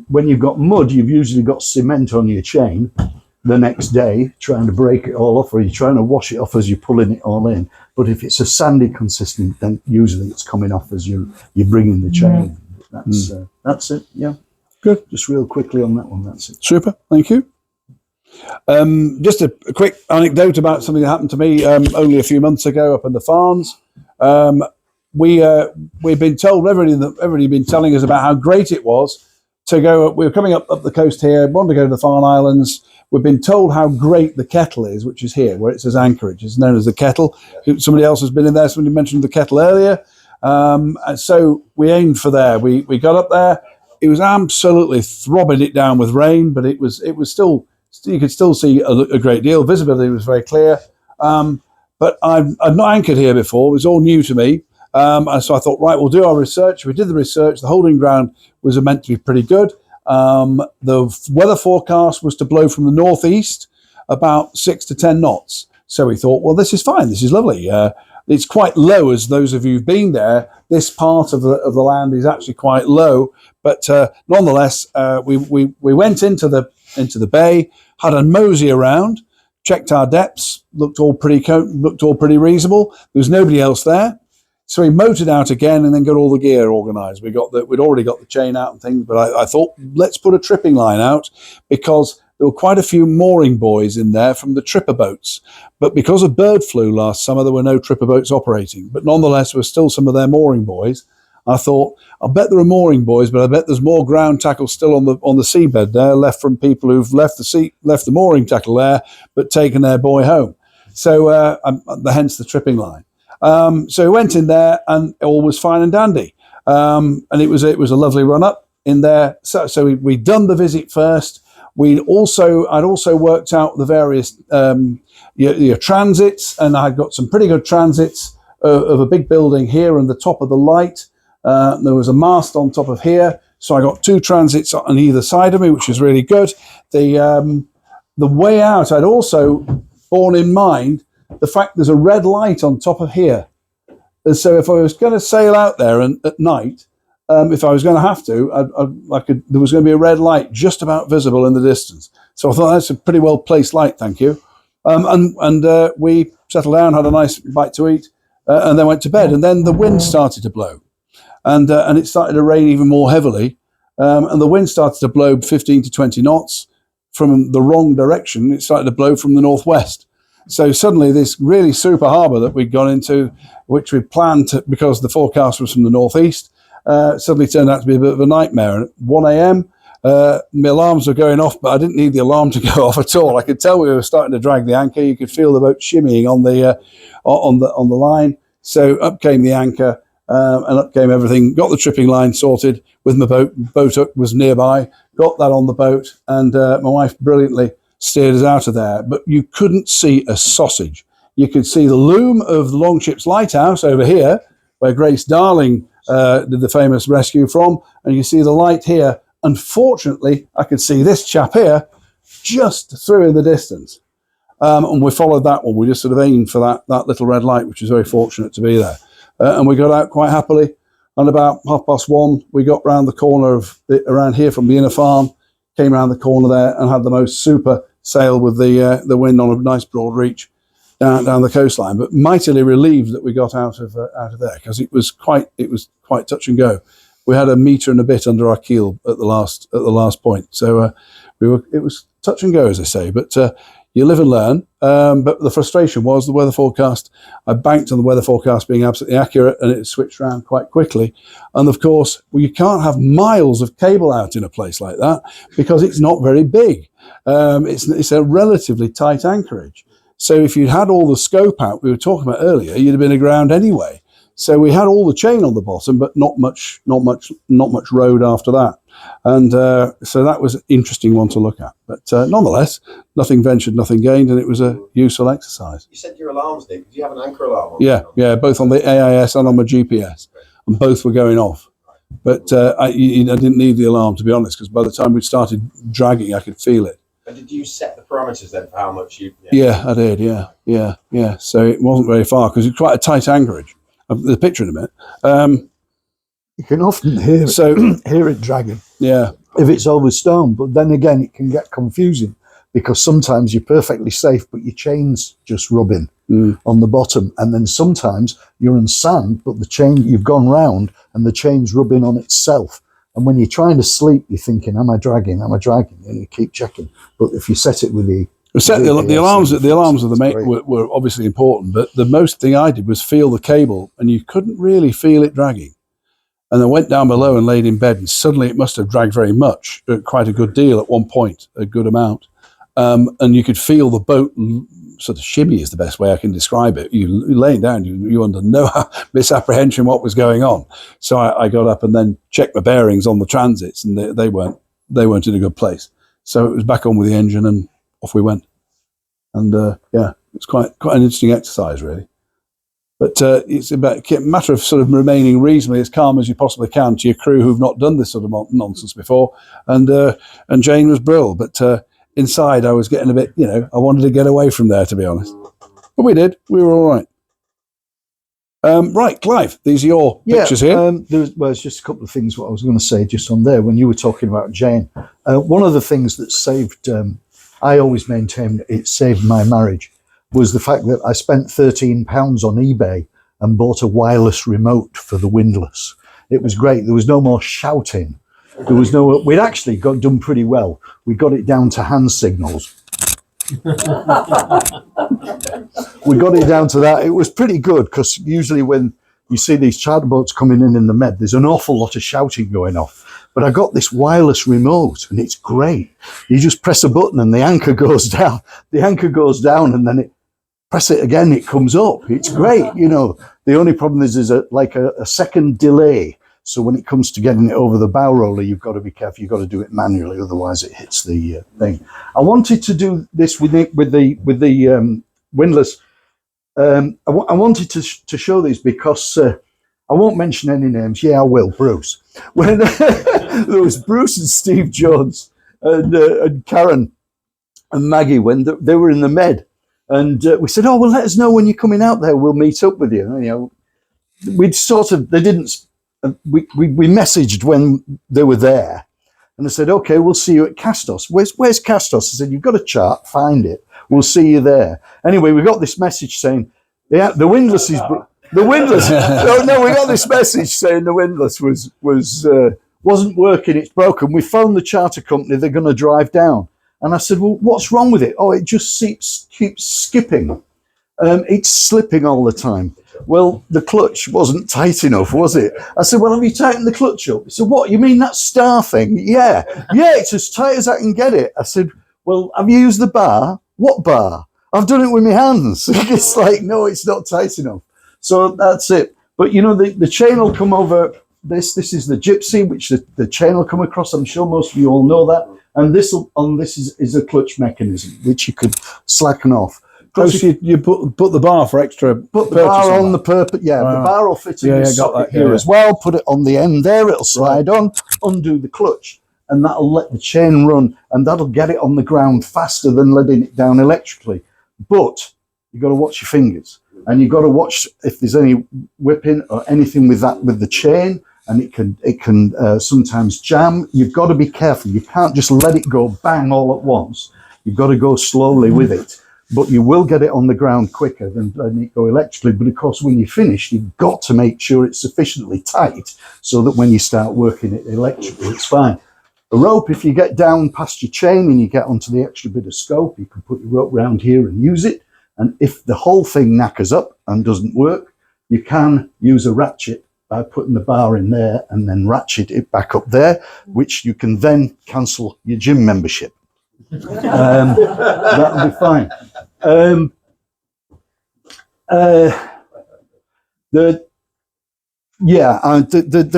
When you've got mud, you've usually got cement on your chain the next day, trying to break it all off, or you're trying to wash it off as you're pulling it all in. But if it's a sandy consistent, then usually it's coming off as you're bringing the chain. That's it. Yeah, good. Just real quickly on that one. That's it. Super. Thank you. Just a quick anecdote about something that happened to me only a few months ago up in the Farns. We've been told, everybody been telling us about how great it was to go. We were coming up the coast here, wanted to go to the Farne Islands. We've been told how great the Kettle is, which is here, where it says Anchorage. It's known as the Kettle. Somebody else has been in there. Somebody mentioned the Kettle earlier. And so we aimed for there. We got up there. It was absolutely throbbing it down with rain, but it was still, you could still see a great deal. Visibility was very clear. But I've not anchored here before. It was all new to me. And so I thought, right, we'll do our research. We did the research. The holding ground was meant to be pretty good. The weather forecast was to blow from the northeast about 6 to 10 knots. So we thought, well, this is fine. This is lovely. It's quite low, as those of you who've been there. This part of the land is actually quite low. But nonetheless, we went into the bay, had a mosey around, checked our depths, looked all pretty reasonable. There was nobody else there. So we motored out again and then got all the gear organised. We'd already got the chain out and things, but I thought, let's put a tripping line out, because there were quite a few mooring buoys in there from the tripper boats. But because of bird flu last summer, there were no tripper boats operating. But nonetheless, there were still some of their mooring buoys. I thought, I bet there are mooring buoys, but I bet there's more ground tackle still on the seabed there, left from people who've left the mooring tackle there, but taken their buoy home. So hence the tripping line. So we went in there and all was fine and dandy. And it was a lovely run up in there. So we'd done the visit first. I'd also worked out the various your transits, and I got some pretty good transits of a big building here and the top of the light. There was a mast on top of here. So I got 2 transits on either side of me, which was really good. The way out, I'd also borne in mind the fact there's a red light on top of here. And so if I was going to sail out there at night, if I was going to have to, there was going to be a red light just about visible in the distance. So I thought, that's a pretty well placed light, thank you. And we settled down, had a nice bite to eat, and then went to bed. And then the wind started to blow, and it started to rain even more heavily. And the wind started to blow 15 to 20 knots from the wrong direction. It started to blow from the northwest. So suddenly this really super harbour that we'd gone into, which we planned because the forecast was from the northeast, suddenly turned out to be a bit of a nightmare. And at 1 a.m., My alarms were going off, but I didn't need the alarm to go off at all. I could tell we were starting to drag the anchor. You could feel the boat shimmying on the line. So up came the anchor, and up came everything. Got the tripping line sorted with my boat. Boat hook was nearby. Got that on the boat, and my wife brilliantly steered us out of there. But you couldn't see a sausage. You could see the loom of the Longship's lighthouse over here, where Grace Darling did the famous rescue from, and you see the light here. Unfortunately, I could see this chap here just through in the distance. And we followed that one. We just sort of aimed for that little red light, which was very fortunate to be there. And we got out quite happily. And about 1:30, we got round the corner around here from the inner farm, came around the corner there and had the most super sail with the wind on a nice broad reach down the coastline. But mightily relieved that we got out of there, because it was quite touch and go. We had a metre and a bit under our keel at the last point. So it was touch and go, as I say. But you live and learn. But the frustration was the weather forecast. I banked on the weather forecast being absolutely accurate, and it switched around quite quickly. And of course, you can't have miles of cable out in a place like that because it's not very big. It's a relatively tight anchorage. So if you'd had all the scope out we were talking about earlier, you'd have been aground anyway. So we had all the chain on the bottom, but not much road after that. And so that was an interesting one to look at. But nonetheless, nothing ventured, nothing gained, and it was a useful exercise. You said your alarms, Nick. Did you have an anchor alarm on? Yeah, both on the AIS and on my GPS, and both were going off. But I didn't need the alarm, to be honest, because by the time we started dragging, I could feel it. And did you set the parameters then for how much you? Yeah, I did. Yeah. So it wasn't very far because it's quite a tight anchorage. The picture in a minute. You can often hear it dragging. Yeah. If it's over stone, but then again, it can get confusing because sometimes you're perfectly safe, but your chain's just rubbing on the bottom, and then sometimes you're in sand, but the chain you've gone round and the chain's rubbing on itself. And when you're trying to sleep, you're thinking, "Am I dragging? Am I dragging?" And you keep checking. But if you set it with the alarms of the mate were obviously important, but the most thing I did was feel the cable, and you couldn't really feel it dragging. And I went down below and laid in bed, and suddenly it must have dragged very much, quite a good deal at one point, a good amount. And you could feel the boat sort of shimmy is the best way I can describe it. You laying down, you under no misapprehension what was going on. So I got up and then checked my bearings on the transits, and they weren't in a good place. So it was back on with the engine, and off we went. And it's quite an interesting exercise, really. But it's a matter of sort of remaining reasonably as calm as you possibly can to your crew who've not done this sort of nonsense before. And Jane was brilliant, but inside I was getting a bit, I wanted to get away from there, to be honest. But we did. We were all right. Right, Clive, these are your pictures here. There's just a couple of things what I was going to say just on there when you were talking about Jane. One of the things that saved, I always maintain it saved my marriage, was the fact that I spent £13 on eBay and bought a wireless remote for the windlass. It was great. There was no more shouting. We'd actually got done pretty well. We got it down to hand signals. We got it down to that. It was pretty good because usually when you see these charter boats coming in the Med, there's an awful lot of shouting going off. But I got this wireless remote and it's great. You just press a button and the anchor goes down. The anchor goes down and then press it again, it comes up. It's great. The only problem is a second delay. So when it comes to getting it over the bow roller, you've got to be careful. You've got to do it manually, otherwise it hits the thing. I wanted to do this with the windlass. I wanted to show these because I won't mention any names. Yeah, I will. Bruce. When there was Bruce and Steve Jones and Karen and Maggie when they were in the Med, and we said, "Oh, well, let us know when you're coming out there. We'll meet up with you." We'd they didn't. We messaged when they were there, and I said, "Okay, we'll see you at Castos." Where's Castos? I said, "You've got a chart. Find it. We'll see you there." Anyway, we got this message saying, "Yeah, the windlass is the windlass." No, we got this message saying the windlass wasn't working. It's broken. We phoned the charter company. They're going to drive down, and I said, "Well, what's wrong with it?" "Oh, it just keeps skipping. It's slipping all the time." Well, the clutch wasn't tight enough, was it? I said, well, have you tightened the clutch up? He said, what, you mean that star thing? Yeah, it's as tight as I can get it. I said, well, have you used the bar? What bar? I've done it with my hands. It's like, no, it's not tight enough. So that's it. But, you know, the chain will come over this. This is the gypsy, which the chain will come across. I'm sure most of you all know that. And this is a clutch mechanism, which you could slacken off. Oh, so you put the bar for extra. Put the bar on the purpose. Yeah, the bar will fit in this socket here as well. Put it on the end there. It'll slide on. Undo the clutch, and that'll let the chain run, and that'll get it on the ground faster than letting it down electrically. But you've got to watch your fingers, and you've got to watch if there's any whipping or anything with the chain, and it can sometimes jam. You've got to be careful. You can't just let it go bang all at once. You've got to go slowly with it. But you will get it on the ground quicker than letting it go electrically. But of course, when you finish, you've got to make sure it's sufficiently tight so that when you start working it electrically, it's fine. A rope, if you get down past your chain and you get onto the extra bit of scope, you can put your rope round here and use it. And if the whole thing knackers up and doesn't work, you can use a ratchet by putting the bar in there and then ratchet it back up there, which you can then cancel your gym membership. That'll be fine. The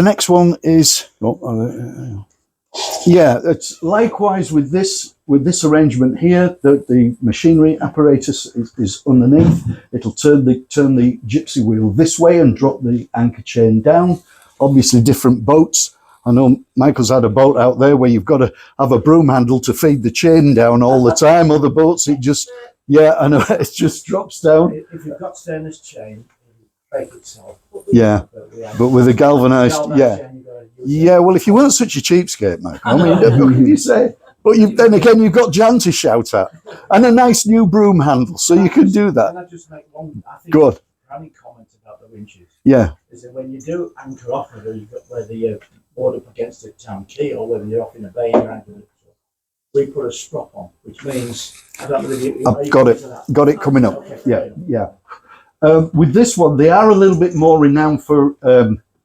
next one is it's likewise with this arrangement here. The machinery apparatus is underneath. It'll turn the gypsy wheel this way and drop the anchor chain down. Obviously, different boats. I know Michael's had a boat out there where you've got to have a broom handle to feed the chain down all the time. Other boats, it just drops down. If you've got stainless chain, it'll break itself. Yeah, but with a galvanised, well, if you weren't such a cheapskate, Michael, I mean, what can you say? But then again, you've got Jan to shout at and a nice new broom handle, so you can do that. Can I just make one? I think Good. Any comment about the winches? Yeah. Is that when you do anchor off, whether you're moored up against a town quay or whether you're off in a bay and you're anchored, we put a strop on, which means I don't know if you, I've got it coming up. Okay, Yeah. With this one, they are a little bit more renowned for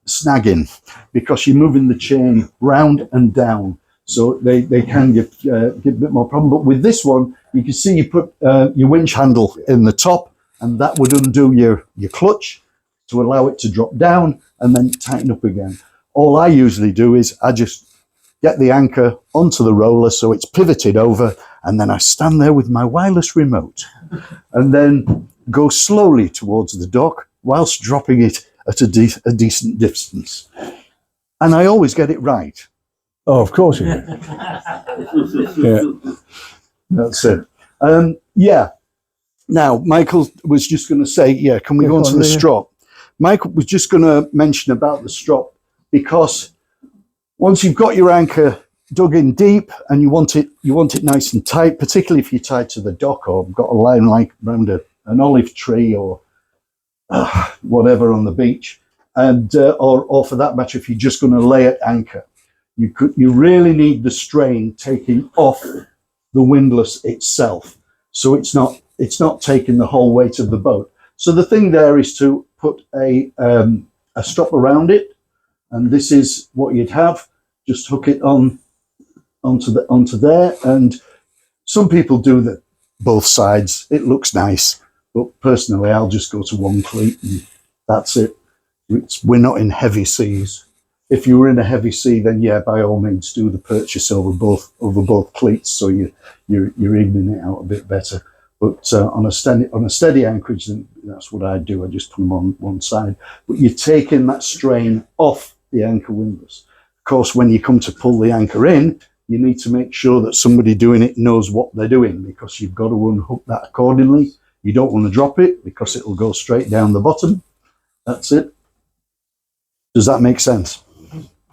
snagging because you're moving the chain round and down, so they can give a bit more problem. But with this one, you can see you put your winch handle in the top, and that would undo your clutch to allow it to drop down and then tighten up again. All I usually do is I just get the anchor onto the roller so it's pivoted over, and then I stand there with my wireless remote and then go slowly towards the dock whilst dropping it at a decent distance. And I always get it right. Oh, of course you do. Yeah. That's it. Now, Michael was just going to say, can we go on to the strop? Michael was just going to mention about the strop, because once you've got your anchor dug in deep and you want it nice and tight, particularly if you're tied to the dock or got a line like around an olive tree or whatever on the beach, and or for that matter, if you're just going to lay at anchor, you really need the strain taking off the windlass itself, so it's not taking the whole weight of the boat. So the thing there is to put a strop around it, and this is what you'd have. Just hook it onto there, and some people do that both sides. It looks nice, but personally, I'll just go to one cleat and that's it. We're not in heavy seas. If you were in a heavy sea, then by all means, do the purchase over both cleats, so you're evening it out a bit better. But on a steady anchorage, then that's what I do. I just put them on one side. But you're taking that strain off the anchor windlass. Of course, when you come to pull the anchor in, you need to make sure that somebody doing it knows what they're doing, because you've got to unhook that accordingly. You don't want to drop it because it will go straight down the bottom. That's it. Does that make sense?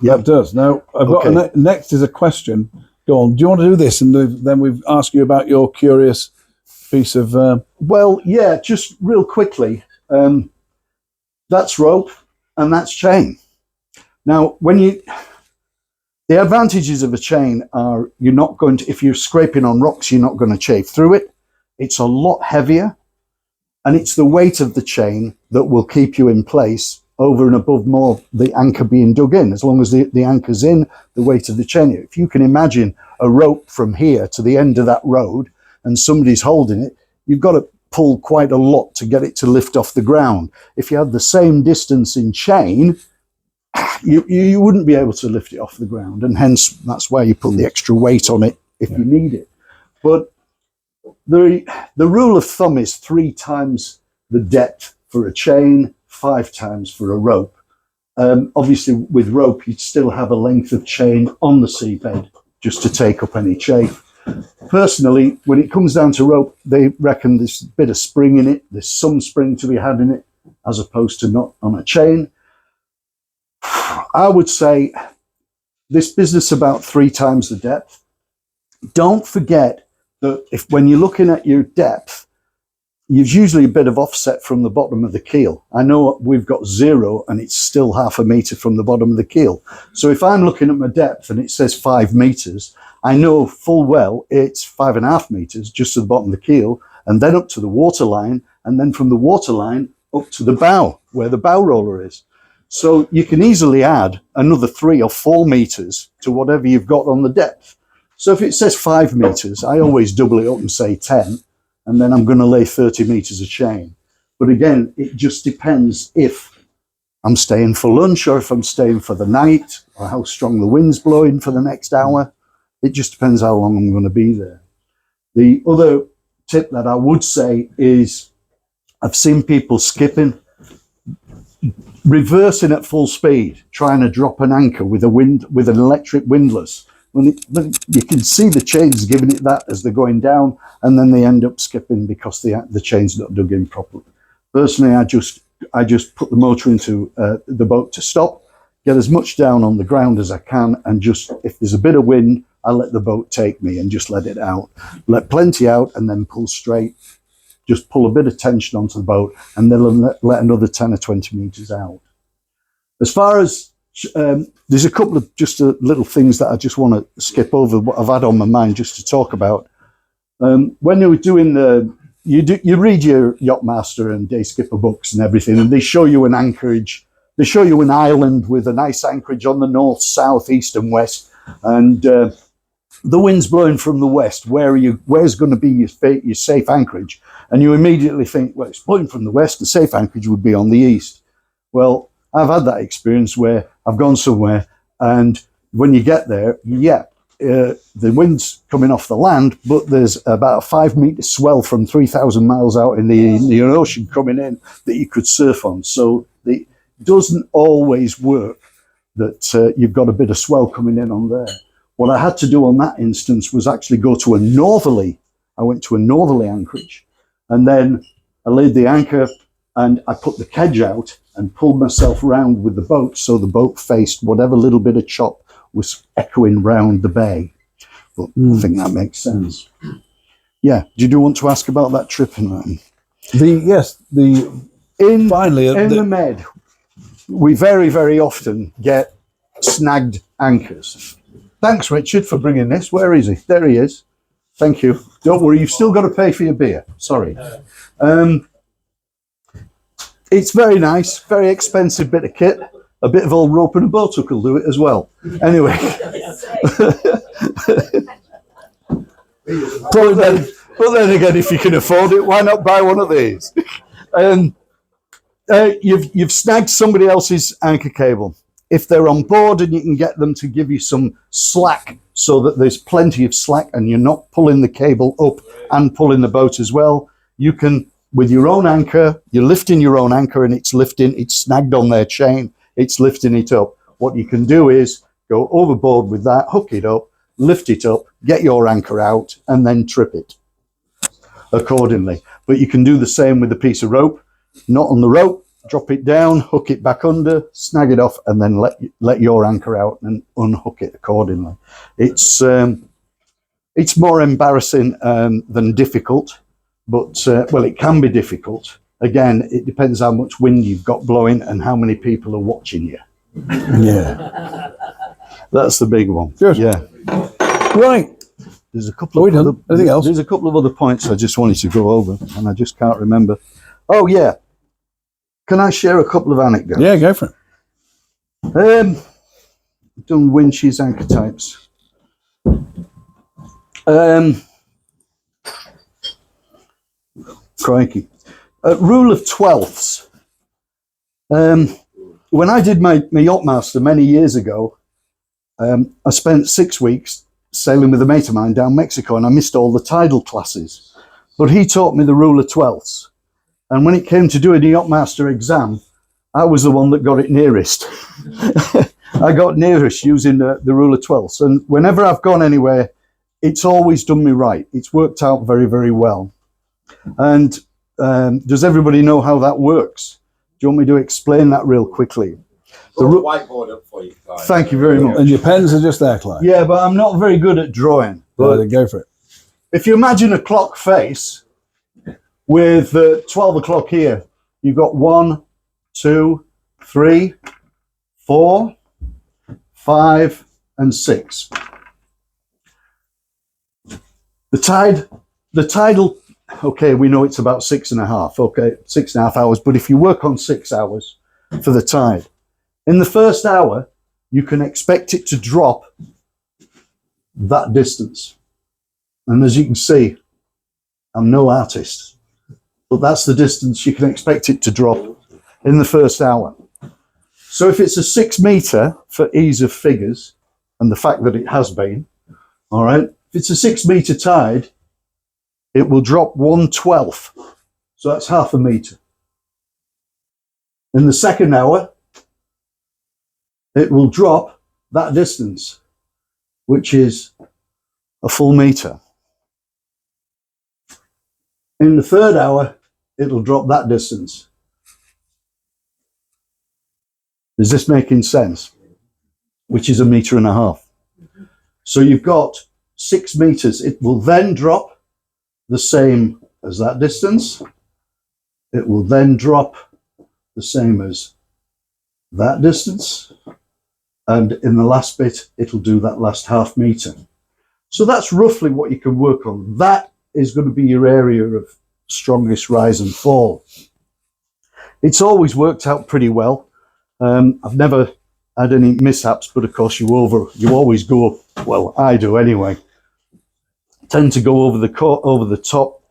Yeah, it does. Now, I've got next is a question. Go on. Do you want to do this, and then we've asked you about your curious piece of? Just real quickly. That's rope and that's chain. Now, the advantages of a chain are you're not going to, if you're scraping on rocks, you're not going to chafe through it. It's a lot heavier. and it's the weight of the chain that will keep you in place over and above more the anchor being dug in. As long as the anchor's in, the weight of the chain. If you can imagine a rope from here to the end of that road and somebody's holding it, you've got to pull quite a lot to get it to lift off the ground. If you had the same distance in chain, you wouldn't be able to lift it off the ground, and hence that's why you put the extra weight on it if you need it. But the rule of thumb is 3 times the depth for a chain, 5 times for a rope. Obviously, with rope, you'd still have a length of chain on the seabed just to take up any chafe. Personally, when it comes down to rope, they reckon there's a bit of spring in it. There's some spring to be had in it, as opposed to not on a chain. I would say this business about 3 times the depth. Don't forget that when you're looking at your depth, there's usually a bit of offset from the bottom of the keel. I know we've got 0 and it's still 0.5 metre from the bottom of the keel. So if I'm looking at my depth and it says 5 metres, I know full well it's 5.5 metres just to the bottom of the keel, and then up to the waterline, and then from the waterline up to the bow, where the bow roller is. So you can easily add another 3 or 4 metres to whatever you've got on the depth. So if it says 5 metres, I always double it up and say 10, and then I'm going to lay 30 metres of chain. But again, it just depends if I'm staying for lunch or if I'm staying for the night, or how strong the wind's blowing for the next hour. It just depends how long I'm going to be there. The other tip that I would say is I've seen people skipping, reversing at full speed, trying to drop an anchor with an electric windlass. When you can see the chains giving it that as they're going down, and then they end up skipping because the chain's not dug in properly. Personally, I just put the motor into the boat to stop, get as much down on the ground as I can, and just, if there's a bit of wind, I let the boat take me and just let it out. Let plenty out and then pull straight. Just pull a bit of tension onto the boat, and then let another 10 or 20 metres out. As far as there's a couple of just little things that I just want to skip over, what I've had on my mind just to talk about. When you were doing you read your Yachtmaster and Day Skipper books and everything, and they show you an anchorage. They show you an island with a nice anchorage on the north, south, east, and west, and the wind's blowing from the west. Where's going to be your safe anchorage? And you immediately think, well, it's blowing from the west. The safe anchorage would be on the east. Well, I've had that experience where I've gone somewhere, and when you get there, the wind's coming off the land, but there's about a 5 metre swell from 3,000 miles out in the ocean coming in that you could surf on. So it doesn't always work that you've got a bit of swell coming in on there. What I had to do on that instance was actually go to a northerly. I went to a northerly anchorage, and then I laid the anchor and I put the kedge out and pulled myself round with the boat, so the boat faced whatever little bit of chop was echoing round the bay. But I think that makes sense. Yeah. Did you want to ask about that tripping line? In the Med, we very, very often get snagged anchors. Thanks, Richard, for bringing this. Where is he? There he is. Thank you. Don't worry, you've still got to pay for your beer. Sorry. It's very nice, very expensive bit of kit. A bit of old rope and a boat hook will do it as well. Anyway. But then again, if you can afford it, why not buy one of these? You've snagged somebody else's anchor cable. If they're on board and you can get them to give you some slack so that there's plenty of slack and you're not pulling the cable up and pulling the boat as well, you can, with your own anchor, you're lifting your own anchor and it's snagged on their chain, it's lifting it up. What you can do is go overboard with that, hook it up, lift it up, get your anchor out, and then trip it accordingly. But you can do the same with a piece of rope, not on the rope, drop it down, hook it back under, snag it off, and then let your anchor out and unhook it accordingly. It's more embarrassing than difficult, but well, it can be difficult. Again, it depends how much wind you've got blowing and how many people are watching you. Yeah, that's the big one. Good. Yeah. Right. There's a couple of anything else? There's a couple of other points I just wanted to go over, and I just can't remember. Oh yeah. Can I share a couple of anecdotes? Yeah, go for it. Done winches, anchor types. Crikey. Rule of twelfths. When I did my yacht master many years ago, I spent 6 weeks sailing with a mate of mine down Mexico, and I missed all the tidal classes. But he taught me the rule of twelfths. And when it came to doing the yacht master exam, I was the one that got it nearest. I got nearest using the rule of twelfths. And whenever I've gone anywhere, it's always done me right. It's worked out very, very well. And does everybody know how that works? Do you want me to explain that real quickly? The whiteboard up for you, Clive. Thank you very much. And your pens are just there, Clive. Yeah, but I'm not very good at drawing. But go for it. If you imagine a clock face with 12 o'clock here, you've got 1, 2, 3, 4, 5, and 6. The tidal, okay, we know it's about 6.5, okay, 6.5 hours, but if you work on 6 hours for the tide, in the first hour, you can expect it to drop that distance. And as you can see, I'm no artist, but that's the distance you can expect it to drop in the first hour. So if it's a 6 meter, for ease of figures, and the fact that it has been, all right, if it's a 6 meter tide, it will drop 1/12. So that's half a meter. In the second hour, it will drop that distance, which is a full meter. In the third hour, it'll drop that distance. Is this making sense? Which is 1.5 meters. So you've got 6 meters. It will then drop the same as that distance. It will then drop the same as that distance. And in the last bit, it'll do that last half meter. So that's roughly what you can work on. That is going to be your area of strongest rise and fall. It's always worked out pretty well. I've never had any mishaps, but of course you always go, well, I do anyway, tend to go over the top.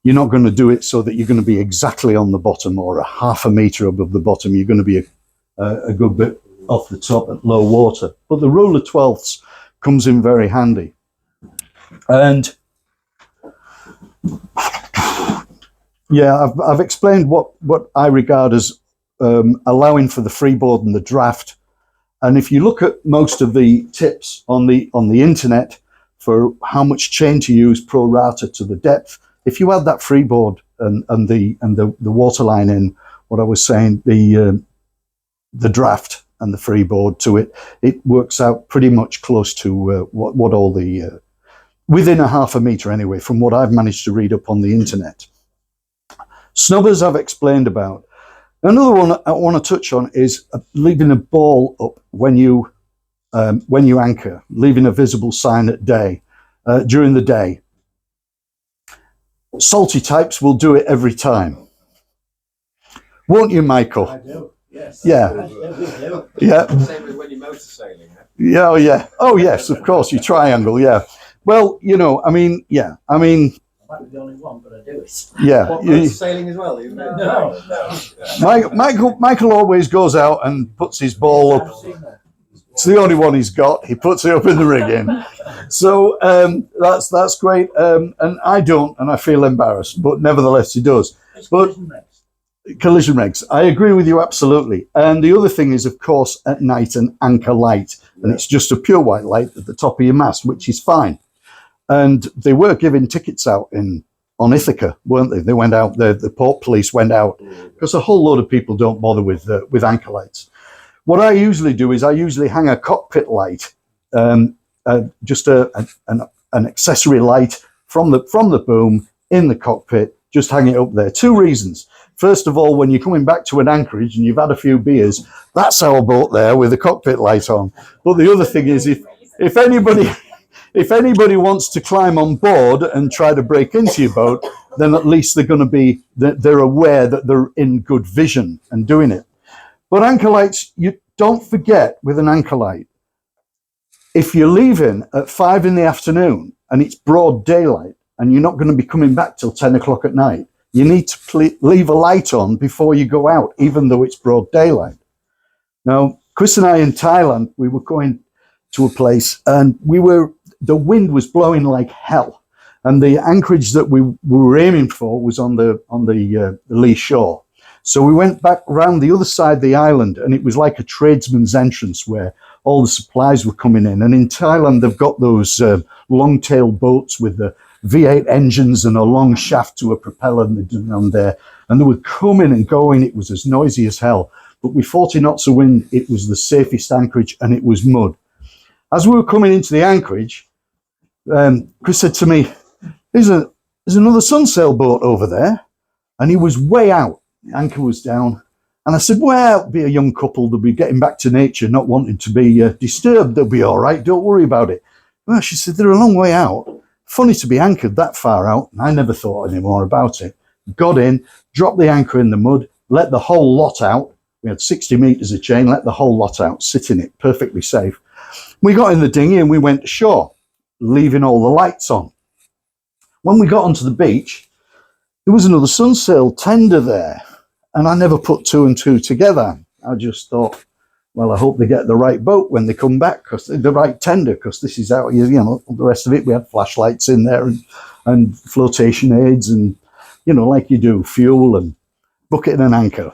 You're not going to do it so that you're going to be exactly on the bottom or a half a meter above the bottom. You're going to be a good bit off the top at low water. But the rule of twelfths comes in very handy. And yeah, I've explained what I regard as allowing for the freeboard and the draft. And if you look at most of the tips on the internet for how much chain to use pro rata to the depth, if you add that freeboard and the waterline in, what I was saying, the draft and the freeboard to it, it works out pretty much close to what all the within a half a meter anyway, from what I've managed to read up on the internet. Snubbers I've explained about. Another one I want to touch on is leaving a ball up when you anchor, leaving a visible sign at day, during the day. Salty types will do it every time. Won't you, Michael? I do, yes. Yeah. Yeah. Same as when you're motor sailing. Huh? Yeah, oh yeah. Oh yes, of course, you triangle, yeah. Well, you know, I mean, yeah. I mean, I might be the only one, but I do it. yeah. What, motor sailing as well? Even Michael always goes out and puts his ball up. It's the only one he's got. He puts it up in the rigging. So that's great. And I don't, and I feel embarrassed, but nevertheless he does. But collision regs, I agree with you absolutely. And the other thing is, of course, at night an anchor light, and it's just a pure white light at the top of your mast, which is fine. And they were giving tickets out on Ithaca, weren't they? They went out. The port police went out because a whole load of people don't bother with anchor lights. What I usually do is I usually hang a cockpit light, just an accessory light from the boom in the cockpit. Just hang it up there. 2 reasons. First of all, when you're coming back to an anchorage and you've had a few beers, that's our boat there with the cockpit light on. But the other thing is, if anybody wants to climb on board and try to break into your boat, then at least they're aware that they're in good vision and doing it. But anchor lights, you don't forget with an anchor light, if you're leaving at 5 in the afternoon and it's broad daylight and you're not going to be coming back till 10 o'clock at night, you need to leave a light on before you go out, even though it's broad daylight. Now, Chris and I in Thailand, we were going to a place and the wind was blowing like hell. And the anchorage that we were aiming for was on the lee shore. So we went back around the other side of the island, and it was like a tradesman's entrance where all the supplies were coming in. And in Thailand, they've got those long-tail boats with the V8 engines and a long shaft to a propeller down there. And they were coming and going. It was as noisy as hell. But with 40 knots of wind, it was the safest anchorage, and it was mud. As we were coming into the anchorage, Chris said to me, there's another sunsail boat over there. And he was way out. The anchor was down. And I said, well, it'll be a young couple. They'll be getting back to nature, not wanting to be disturbed. They'll be all right. Don't worry about it. Well, she said, they're a long way out. Funny to be anchored that far out. And I never thought any more about it. Got in, dropped the anchor in the mud, let the whole lot out. We had 60 meters of chain, let the whole lot out, sit in it, perfectly safe. We got in the dinghy and we went ashore, leaving all the lights on. When we got onto the beach, there was another sunsail tender there. And I never put two and two together. I just thought, well, I hope they get the right boat when they come back, because the right tender, because this is out, the rest of it, we had flashlights in there and flotation aids and, like you do, fuel and bucket and an anchor.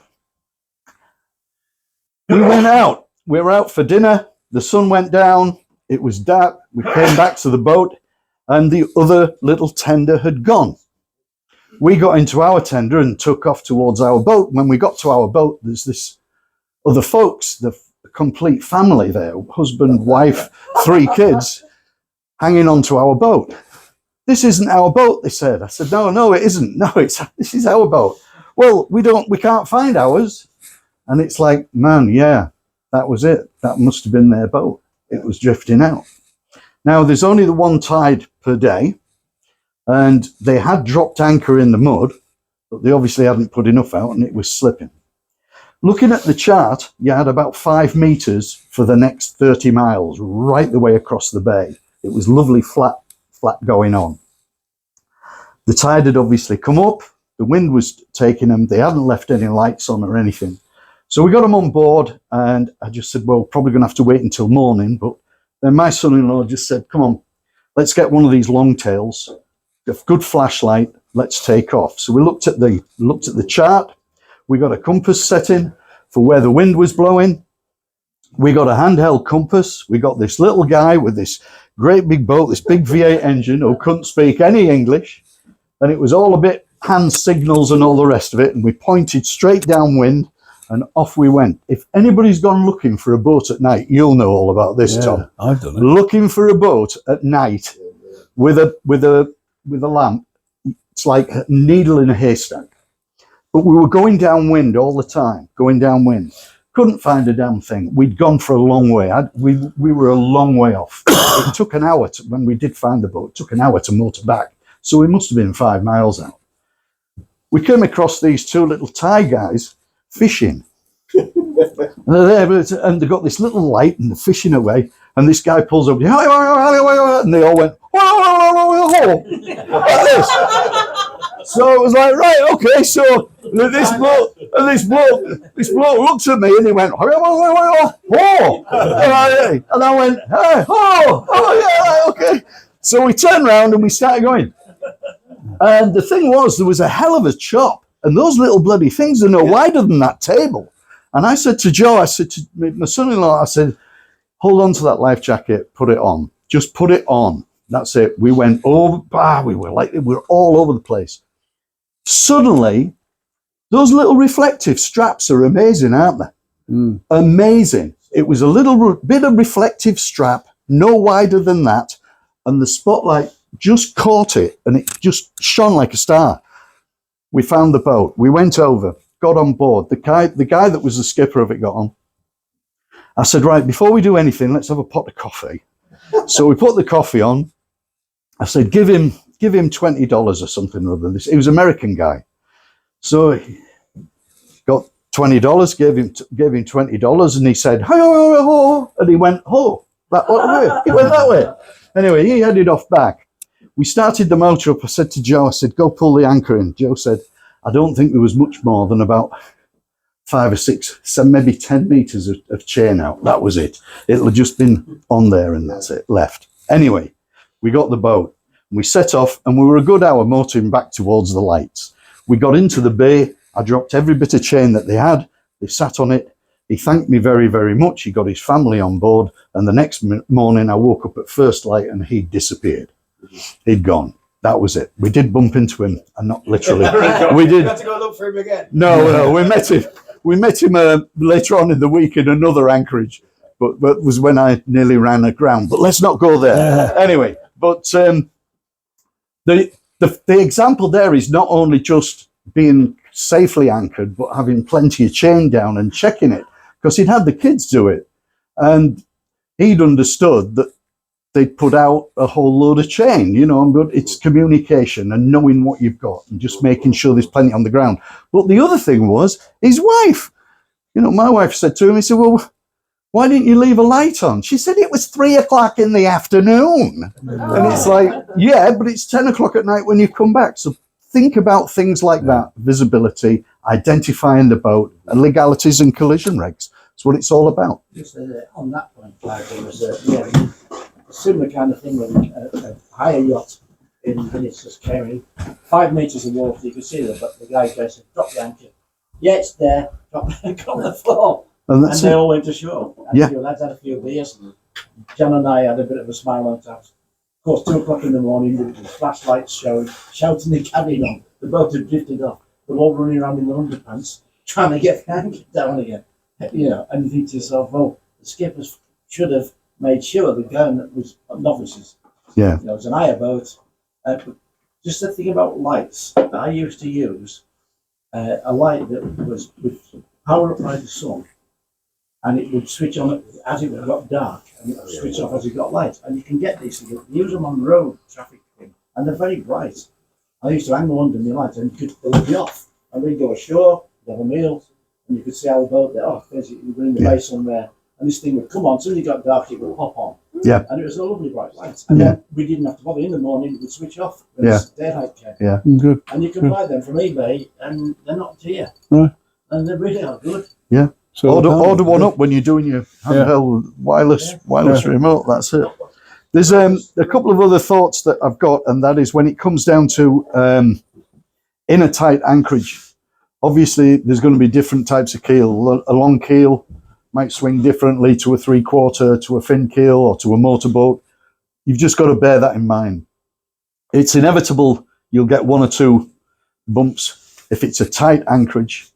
We went out. We were out for dinner. The sun went down. It was dark. We came back to the boat and the other little tender had gone. We got into our tender and took off towards our boat. When we got to our boat, there's this other folks, the complete family there, husband, wife, 3 kids, hanging onto our boat. This isn't our boat, they said. I said, no, it isn't. No, this is our boat. Well, we can't find ours. And it's like, man, yeah, that was it. That must have been their boat. It was drifting out. Now, there's only the one tide per day. And they had dropped anchor in the mud, but they obviously hadn't put enough out and it was slipping. Looking at the chart, you had about 5 meters for the next 30 miles, right the way across the bay. It was lovely flat going on. The tide had obviously come up, the wind was taking them, they hadn't left any lights on or anything. So we got them on board and I just said, well, probably going to have to wait until morning. But then my son-in-law just said, come on, let's get one of these long tails. A good flashlight, let's take off. So we looked at the chart. We got a compass setting for where the wind was blowing. We got a handheld compass. We got this little guy with this great big boat, this big V8 engine who couldn't speak any English. And it was all a bit hand signals and all the rest of it. And we pointed straight downwind and off we went. If anybody's gone looking for a boat at night, you'll know all about this, Tom. I've done it. Looking for a boat at night with a lamp, it's like a needle in a haystack. But we were going downwind all the time, going downwind. Couldn't find a damn thing. We'd gone for a long way. We were a long way off. It took an hour when we did find the boat, it took an hour to motor back. So we must have been 5 miles out. We came across these 2 little Thai guys fishing. And they're there, and they've got this little light and they're fishing away. And this guy pulls up, and they all went, like this. So it was like, right, okay, so this bloke looked at me and he went, oh, and I went, hey, yeah, okay. So we turned around and we started going. And the thing was, there was a hell of a chop, and those little bloody things are no wider than that table. And I said to Joe, I said to my son-in-law, I said, hold on to that life jacket, put it on. Just put it on. That's it. We went over, we were all over the place. Suddenly, those little reflective straps are amazing, aren't they? Amazing. It was a little bit of reflective strap, no wider than that, and the spotlight just caught it, and it just shone like a star. We found the boat. We went over, got on board. The guy that was the skipper of it got on. I said, right, before we do anything, let's have a pot of coffee. So we put the coffee on. I said, give him give him $20 or something or other. He was an American guy. So he got $20, gave him $20, and he said, ho, ho, ho, ho, and he went, ho, that way. He went that way. Anyway, he headed off back. We started the motor up. I said to Joe, I said, go pull the anchor in. Joe said, I don't think there was much more than about 5 or 6, 7, maybe 10 meters of chain out. That was it. It'll have just been on there and that's it, left. Anyway, we got the boat. We set off and we were a good hour motoring back towards the lights. We got into the bay. I dropped every bit of chain that they had. They sat on it. He thanked me very, very much. He got his family on board. And the next morning I woke up at first light and he'd disappeared. He'd gone. That was it. We did bump into him, and not literally. We did. You had to go look for him again. No, we met him. We met him later on in the week in another anchorage, but it was when I nearly ran aground. But let's not go there. Anyway, but the example there is not only just being safely anchored, but having plenty of chain down and checking it, because he'd had the kids do it, and he'd understood that they'd put out a whole load of chain, but it's communication and knowing what you've got and just making sure there's plenty on the ground. But the other thing was his wife. My wife said to him, he said, well, why didn't you leave a light on? She said, it was 3 o'clock in the afternoon. And it's like, yeah, but it's 10 o'clock at night when you come back. So think about things like that, visibility, identifying the boat, and legalities and collision regs. That's what it's all about. Just on that point, Clive, there was a similar kind of thing with a higher yacht in Vinicius carrying 5 meters of water. You could see them, but the guy goes, drop the anchor. Yeah, it's there. Drop the anchor on the floor. And they all went ashore. And a few lads had a few beers. John and I had a bit of a smile on top. Of course, 2 o'clock in the morning, with the flashlights showing, shouting and carrying on. The boat had drifted off. They're all running around in their underpants, trying to get the anchor down again. And you think to yourself, well, the skippers should have made sure the gun was novices. Yeah. It was an higher boat. Just the thing about lights that I used to use, a light that was with power up by the sun, and it would switch on as it got dark, and it would switch off as it got light. And you can get these, use them on the road traffic thing, and they're very bright. I used to hang them under my light, and they would be off. And we'd go ashore, have a meal, and you could see how the boat there. Oh, there's you were in the bay somewhere. And this thing would come on, as soon as it got dark, it would pop on. Yeah. And it was a lovely bright light. And then we didn't have to bother in the morning, it would switch off when daylight came. Yeah, good. And you can buy them from eBay, and they're not dear. Right. And they really are good. Yeah. So order one up when you're doing your handheld wireless remote. That's it. There's a couple of other thoughts that I've got, and that is when it comes down to in a tight anchorage. Obviously, there's going to be different types of keel. A long keel might swing differently to a 3/4, to a fin keel, or to a motorboat. You've just got to bear that in mind. It's inevitable you'll get 1 or 2 bumps. If it's a tight anchorage,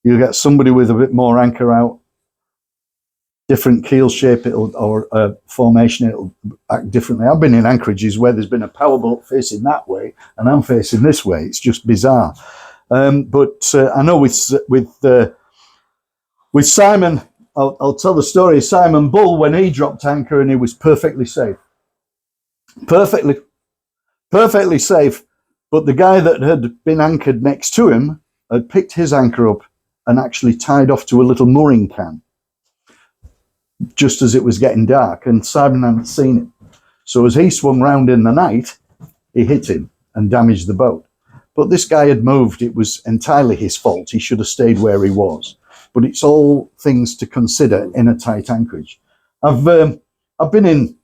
you'll get somebody with a bit more anchor out, different keel shape or formation, it'll act differently. I've been in anchorages where there's been a powerboat facing that way and I'm facing this way. It's just bizarre. But I know with Simon, I'll tell the story of Simon Bull when he dropped anchor and he was perfectly safe. Perfectly safe. But the guy that had been anchored next to him had picked his anchor up and actually tied off to a little mooring can just as it was getting dark, and Simon hadn't seen it. So as he swung round in the night, he hit him and damaged the boat. But this guy had moved. It was entirely his fault. He should have stayed where he was. But it's all things to consider in a tight anchorage. I've been in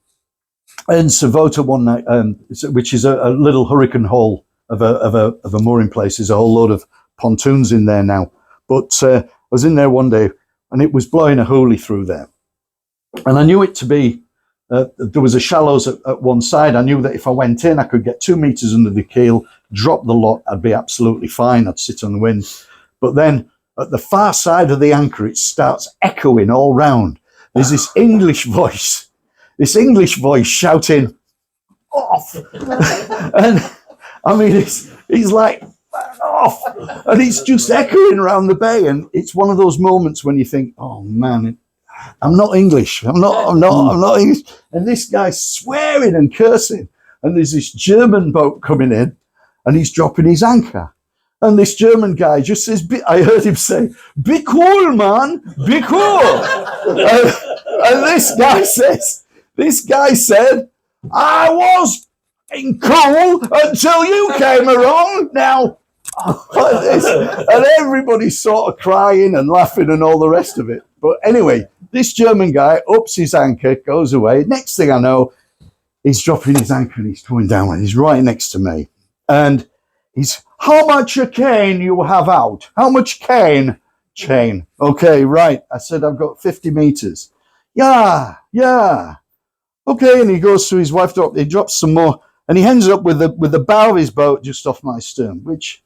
Savota one night, which is a little hurricane hole of a mooring place. There's a whole load of pontoons in there now. But I was in there one day and it was blowing a hoolie through there. And I knew it to be, there was a shallows at one side. I knew that if I went in, I could get 2 meters under the keel, drop the lot, I'd be absolutely fine. I'd sit on the wind. But then at the far side of the anchor, it starts echoing all round. There's this English voice shouting, off. And I mean, he's like, off. And it's just echoing around the bay. And it's one of those moments when you think, oh man, I'm not English. I'm not English. And this guy's swearing and cursing. and there's this German boat coming in, and he's dropping his anchor. And this German guy just says, I heard him say, "Be cool, man, be cool." And this guy said, "I was in cool until you came along." Now, like this. And everybody's sort of crying and laughing and all the rest of it. But anyway, this German guy ups his anchor, goes away. Next thing I know, he's dropping his anchor and he's coming down and he's right next to me. And he's, "How much a cane you have out? How much cane?" Chain. "Okay, right." I said, "I've got 50 meters. Yeah. Okay, and he goes to his wife, he drops some more, and he ends up with the bow of his boat just off my stern, which,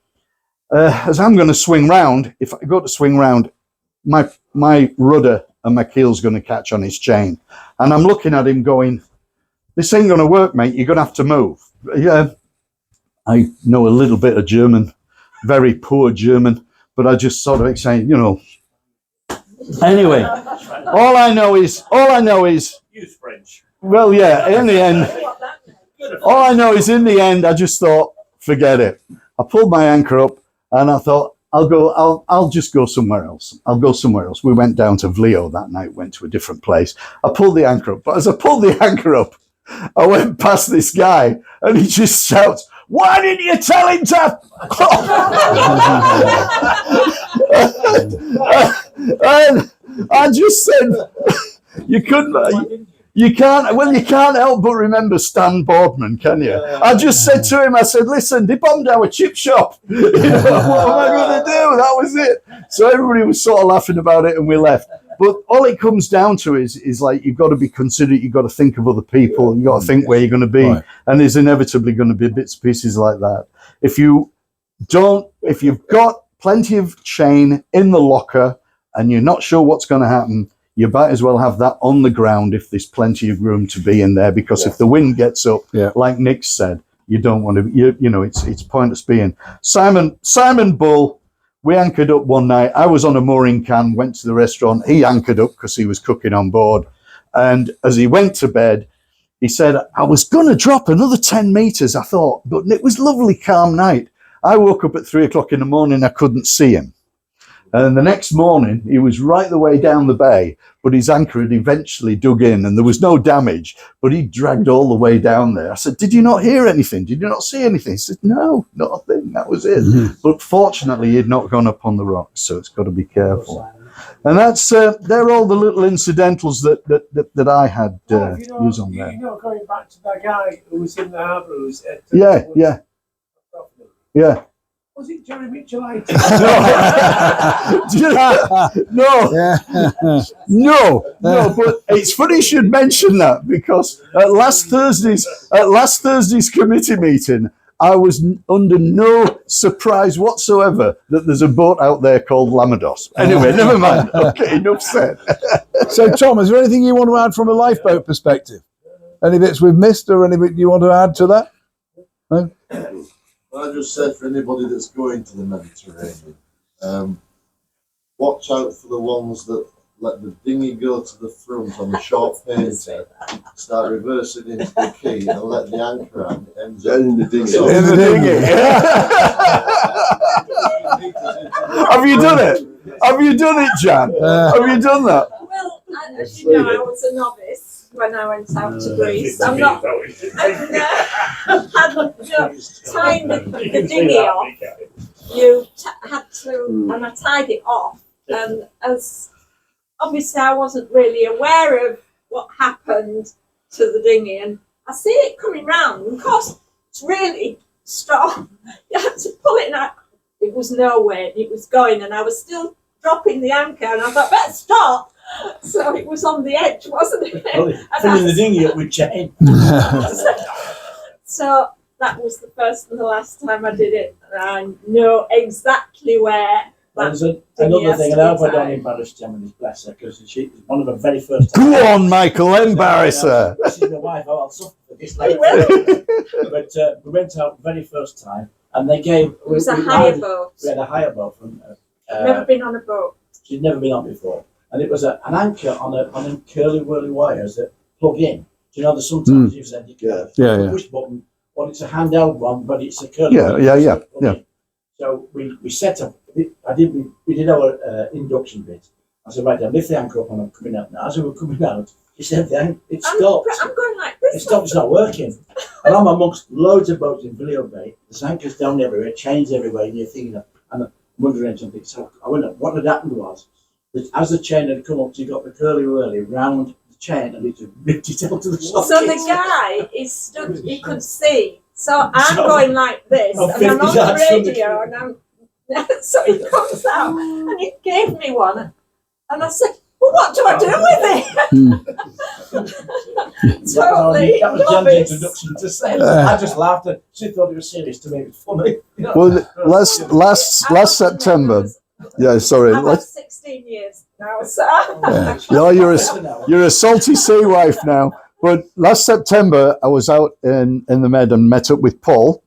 as I'm going to swing round, if I go to swing round, my rudder and my keel's going to catch on his chain. And I'm looking at him going, "This ain't going to work, mate. You're going to have to move." Yeah, I know a little bit of German, very poor German, but I just sort of saying, Anyway, all I know is, Use French. well, yeah, in the end, all I know is in the end, I just thought, forget it. I pulled my anchor up and I thought, I'll just go somewhere else. I'll go somewhere else. We went down to Vlio that night, went to a different place. I pulled the anchor up, but as I pulled the anchor up, I went past this guy and he just shouts, "Why didn't you tell him to?" And I just said, you can't help but remember Stan Boardman, can you? I just said to him, I said, "Listen, they bombed our chip shop. What am I going to do?" That was it. So everybody was sort of laughing about it and we left. But all it comes down to is like, you've got to be considerate, you've got to think of other people, you've got to think where you're going to be. Right. And there's inevitably going to be bits and pieces like that. If you've got plenty of chain in the locker and you're not sure what's going to happen, you might as well have that on the ground if there's plenty of room to be in there, because if the wind gets up, like Nick said, you don't want to, it's pointless being. Simon Bull, we anchored up one night. I was on a mooring can, went to the restaurant. He anchored up because he was cooking on board. And as he went to bed, he said, "I was going to drop another 10 meters, I thought, but it was a lovely calm night." I woke up at 3 o'clock in the morning. I couldn't see him. And the next morning, he was right the way down the bay, but his anchor had eventually dug in and there was no damage, but he dragged all the way down there. I said, "Did you not hear anything? Did you not see anything?" He said, "No, not a thing. That was it." Mm-hmm. But fortunately, he'd not gone up on the rocks, so it's got to be careful. And that's they're all the little incidentals that I had use on there. Going back to that guy who was in the harbour, who was at Yeah. Was it Jerry Mitchellite? No. But it's funny you should mention that, because at last Thursday's committee meeting, I was under no surprise whatsoever that there's a boat out there called Lamados. Anyway, never mind. Okay, enough said. So, Tom, is there anything you want to add from a lifeboat perspective? Any bits we've missed or anything you want to add to that? No? I just said, for anybody that's going to the Mediterranean, watch out for the ones that let the dinghy go to the front on the short painter, start reversing into the quay and let the anchor out, and it ends up in the dinghy. In the dinghy. Have you done it? Have you done it, Jan? Have you done that? Well, as you know, I was a novice when I went out to Greece. I'm not. Hadn't tied the dinghy off. You had to, and I tied it off. And as obviously I wasn't really aware of what happened to the dinghy, and I see it coming round. And of course, it's really strong. You had to pull it out. It was nowhere. It was going, and I was still dropping the anchor. And I thought, "Let's stop." So it was on the edge, wasn't it? Filling the dinghy up with chain. So that was the first and the last time I did it. I know exactly where. There's another thing, and I hope I don't embarrass Gemini, bless her, because she's one of the very first times. Go on, Michael, embarrass her. This is my wife, I'll suffer for this later. But we went out the very first time, and they gave. It was a hire boat. We had a hire boat from. Never been on a boat. She'd never been on before. And it was an anchor on curly whirly wires that plug in. you know, there's sometimes you said you can Yeah. push button, or it's a handheld one, but it's a curly. Yeah. So we set up. We did our induction bit. I said, right, I lift the anchor up and I'm coming out. Now, as we were coming out, he said, it stopped. I'm going like this. It stopped, it's not working. And I'm amongst loads of boats in Villiers Bay. There's anchors down everywhere, chains everywhere, and you're thinking, and I'm wondering something. So I went up. What had happened was, that as the chain had come up, you got the curly whirly round the chain and it just ripped it out to the socket. So the guy is stood, he could see. So I'm going like this, and I'm on the radio, and I'm. So he comes out and he gave me one, and I said, "Well, what do I do with it?" Totally. That was Jan's introduction to say. I just laughed at. She thought it was serious. To me, it was funny. You know? Well, last September. Yeah, sorry. I've had 16 years now, so. Yeah, you're a salty sea wife now. But last September, I was out in the Med and met up with Paul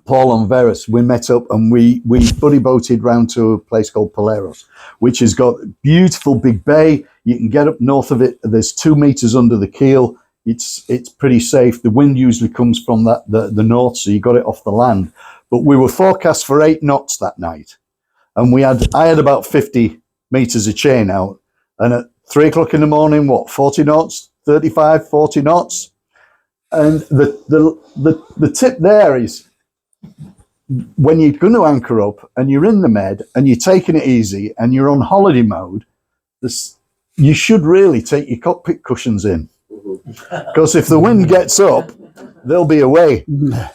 and Veris. We met up and we buddy boated round to a place called Paleros, which has got a beautiful big bay. You can get up north of it. There's 2 meters under the keel. It's pretty safe. The wind usually comes from the north, so you got it off the land. But we were forecast for 8 knots that night, and I had about 50 meters of chain out, and at 3 o'clock in the morning, 40 knots, 35, 40 knots, and the tip there is, when you're going to anchor up and you're in the Med and you're taking it easy and you're on holiday mode, you should really take your cockpit cushions in, because if the wind gets up, they'll be away.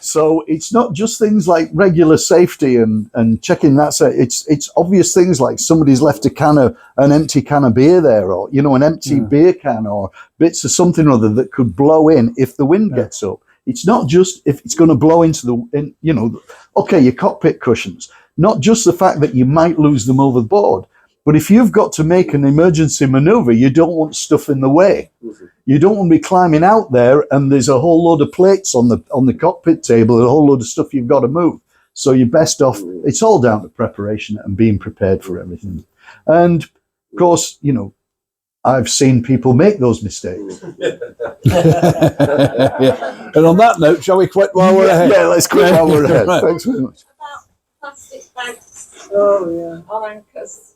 So it's not just things like regular safety and checking that. It's obvious things like somebody's left an empty can of beer there, or an empty beer can, or bits of something or other that could blow in if the wind gets up. It's not just if it's going to blow into your cockpit cushions, not just the fact that you might lose them overboard, but if you've got to make an emergency maneuver, you don't want stuff in the way. You don't want to be climbing out there and there's a whole load of plates on the cockpit table, a whole load of stuff you've got to move. So you're best off. It's all down to preparation and being prepared for everything. And of course, I've seen people make those mistakes. Yeah. And on that note, shall we quit while we're ahead? Yeah, let's quit while we're ahead. Right. Thanks very much. About plastic bags. On anchors.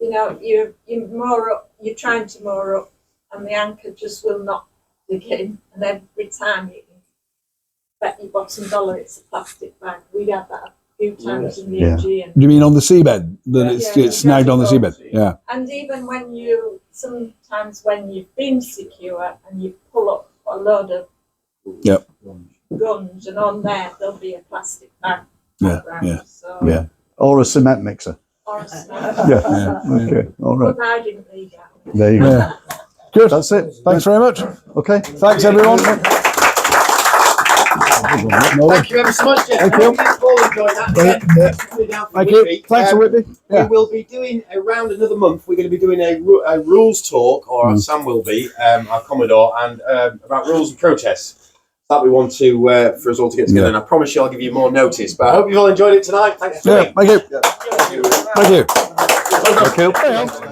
You moor up. You're trying to moor up, and the anchor just will not dig in. And every time you can bet your bottom dollar it's a plastic bag. We had that a few times in the Aegean. Do you mean on the seabed? That it's snagged on the seabed? Yeah. And even sometimes when you've been secure and you pull up a load of guns, and on there'll be a plastic bag. Yeah. Or a cement mixer. Or a cement. Okay. All right. But I didn't leave that. There you go. Yeah. Good. That's it. Thanks very much. Okay. Thanks, everyone. Thank you ever so much, Jeff. Thank you. Paul enjoyed that. Thank you. Thanks for Whitby. We will be doing around another month. We're going to be doing a rules talk, or Sam will be, our Commodore, and about rules and protests that we want to for us all to get together. And I promise you, I'll give you more notice. But I hope you've all enjoyed it tonight. Thanks for Thank you. Thank you. Thank you. Okay.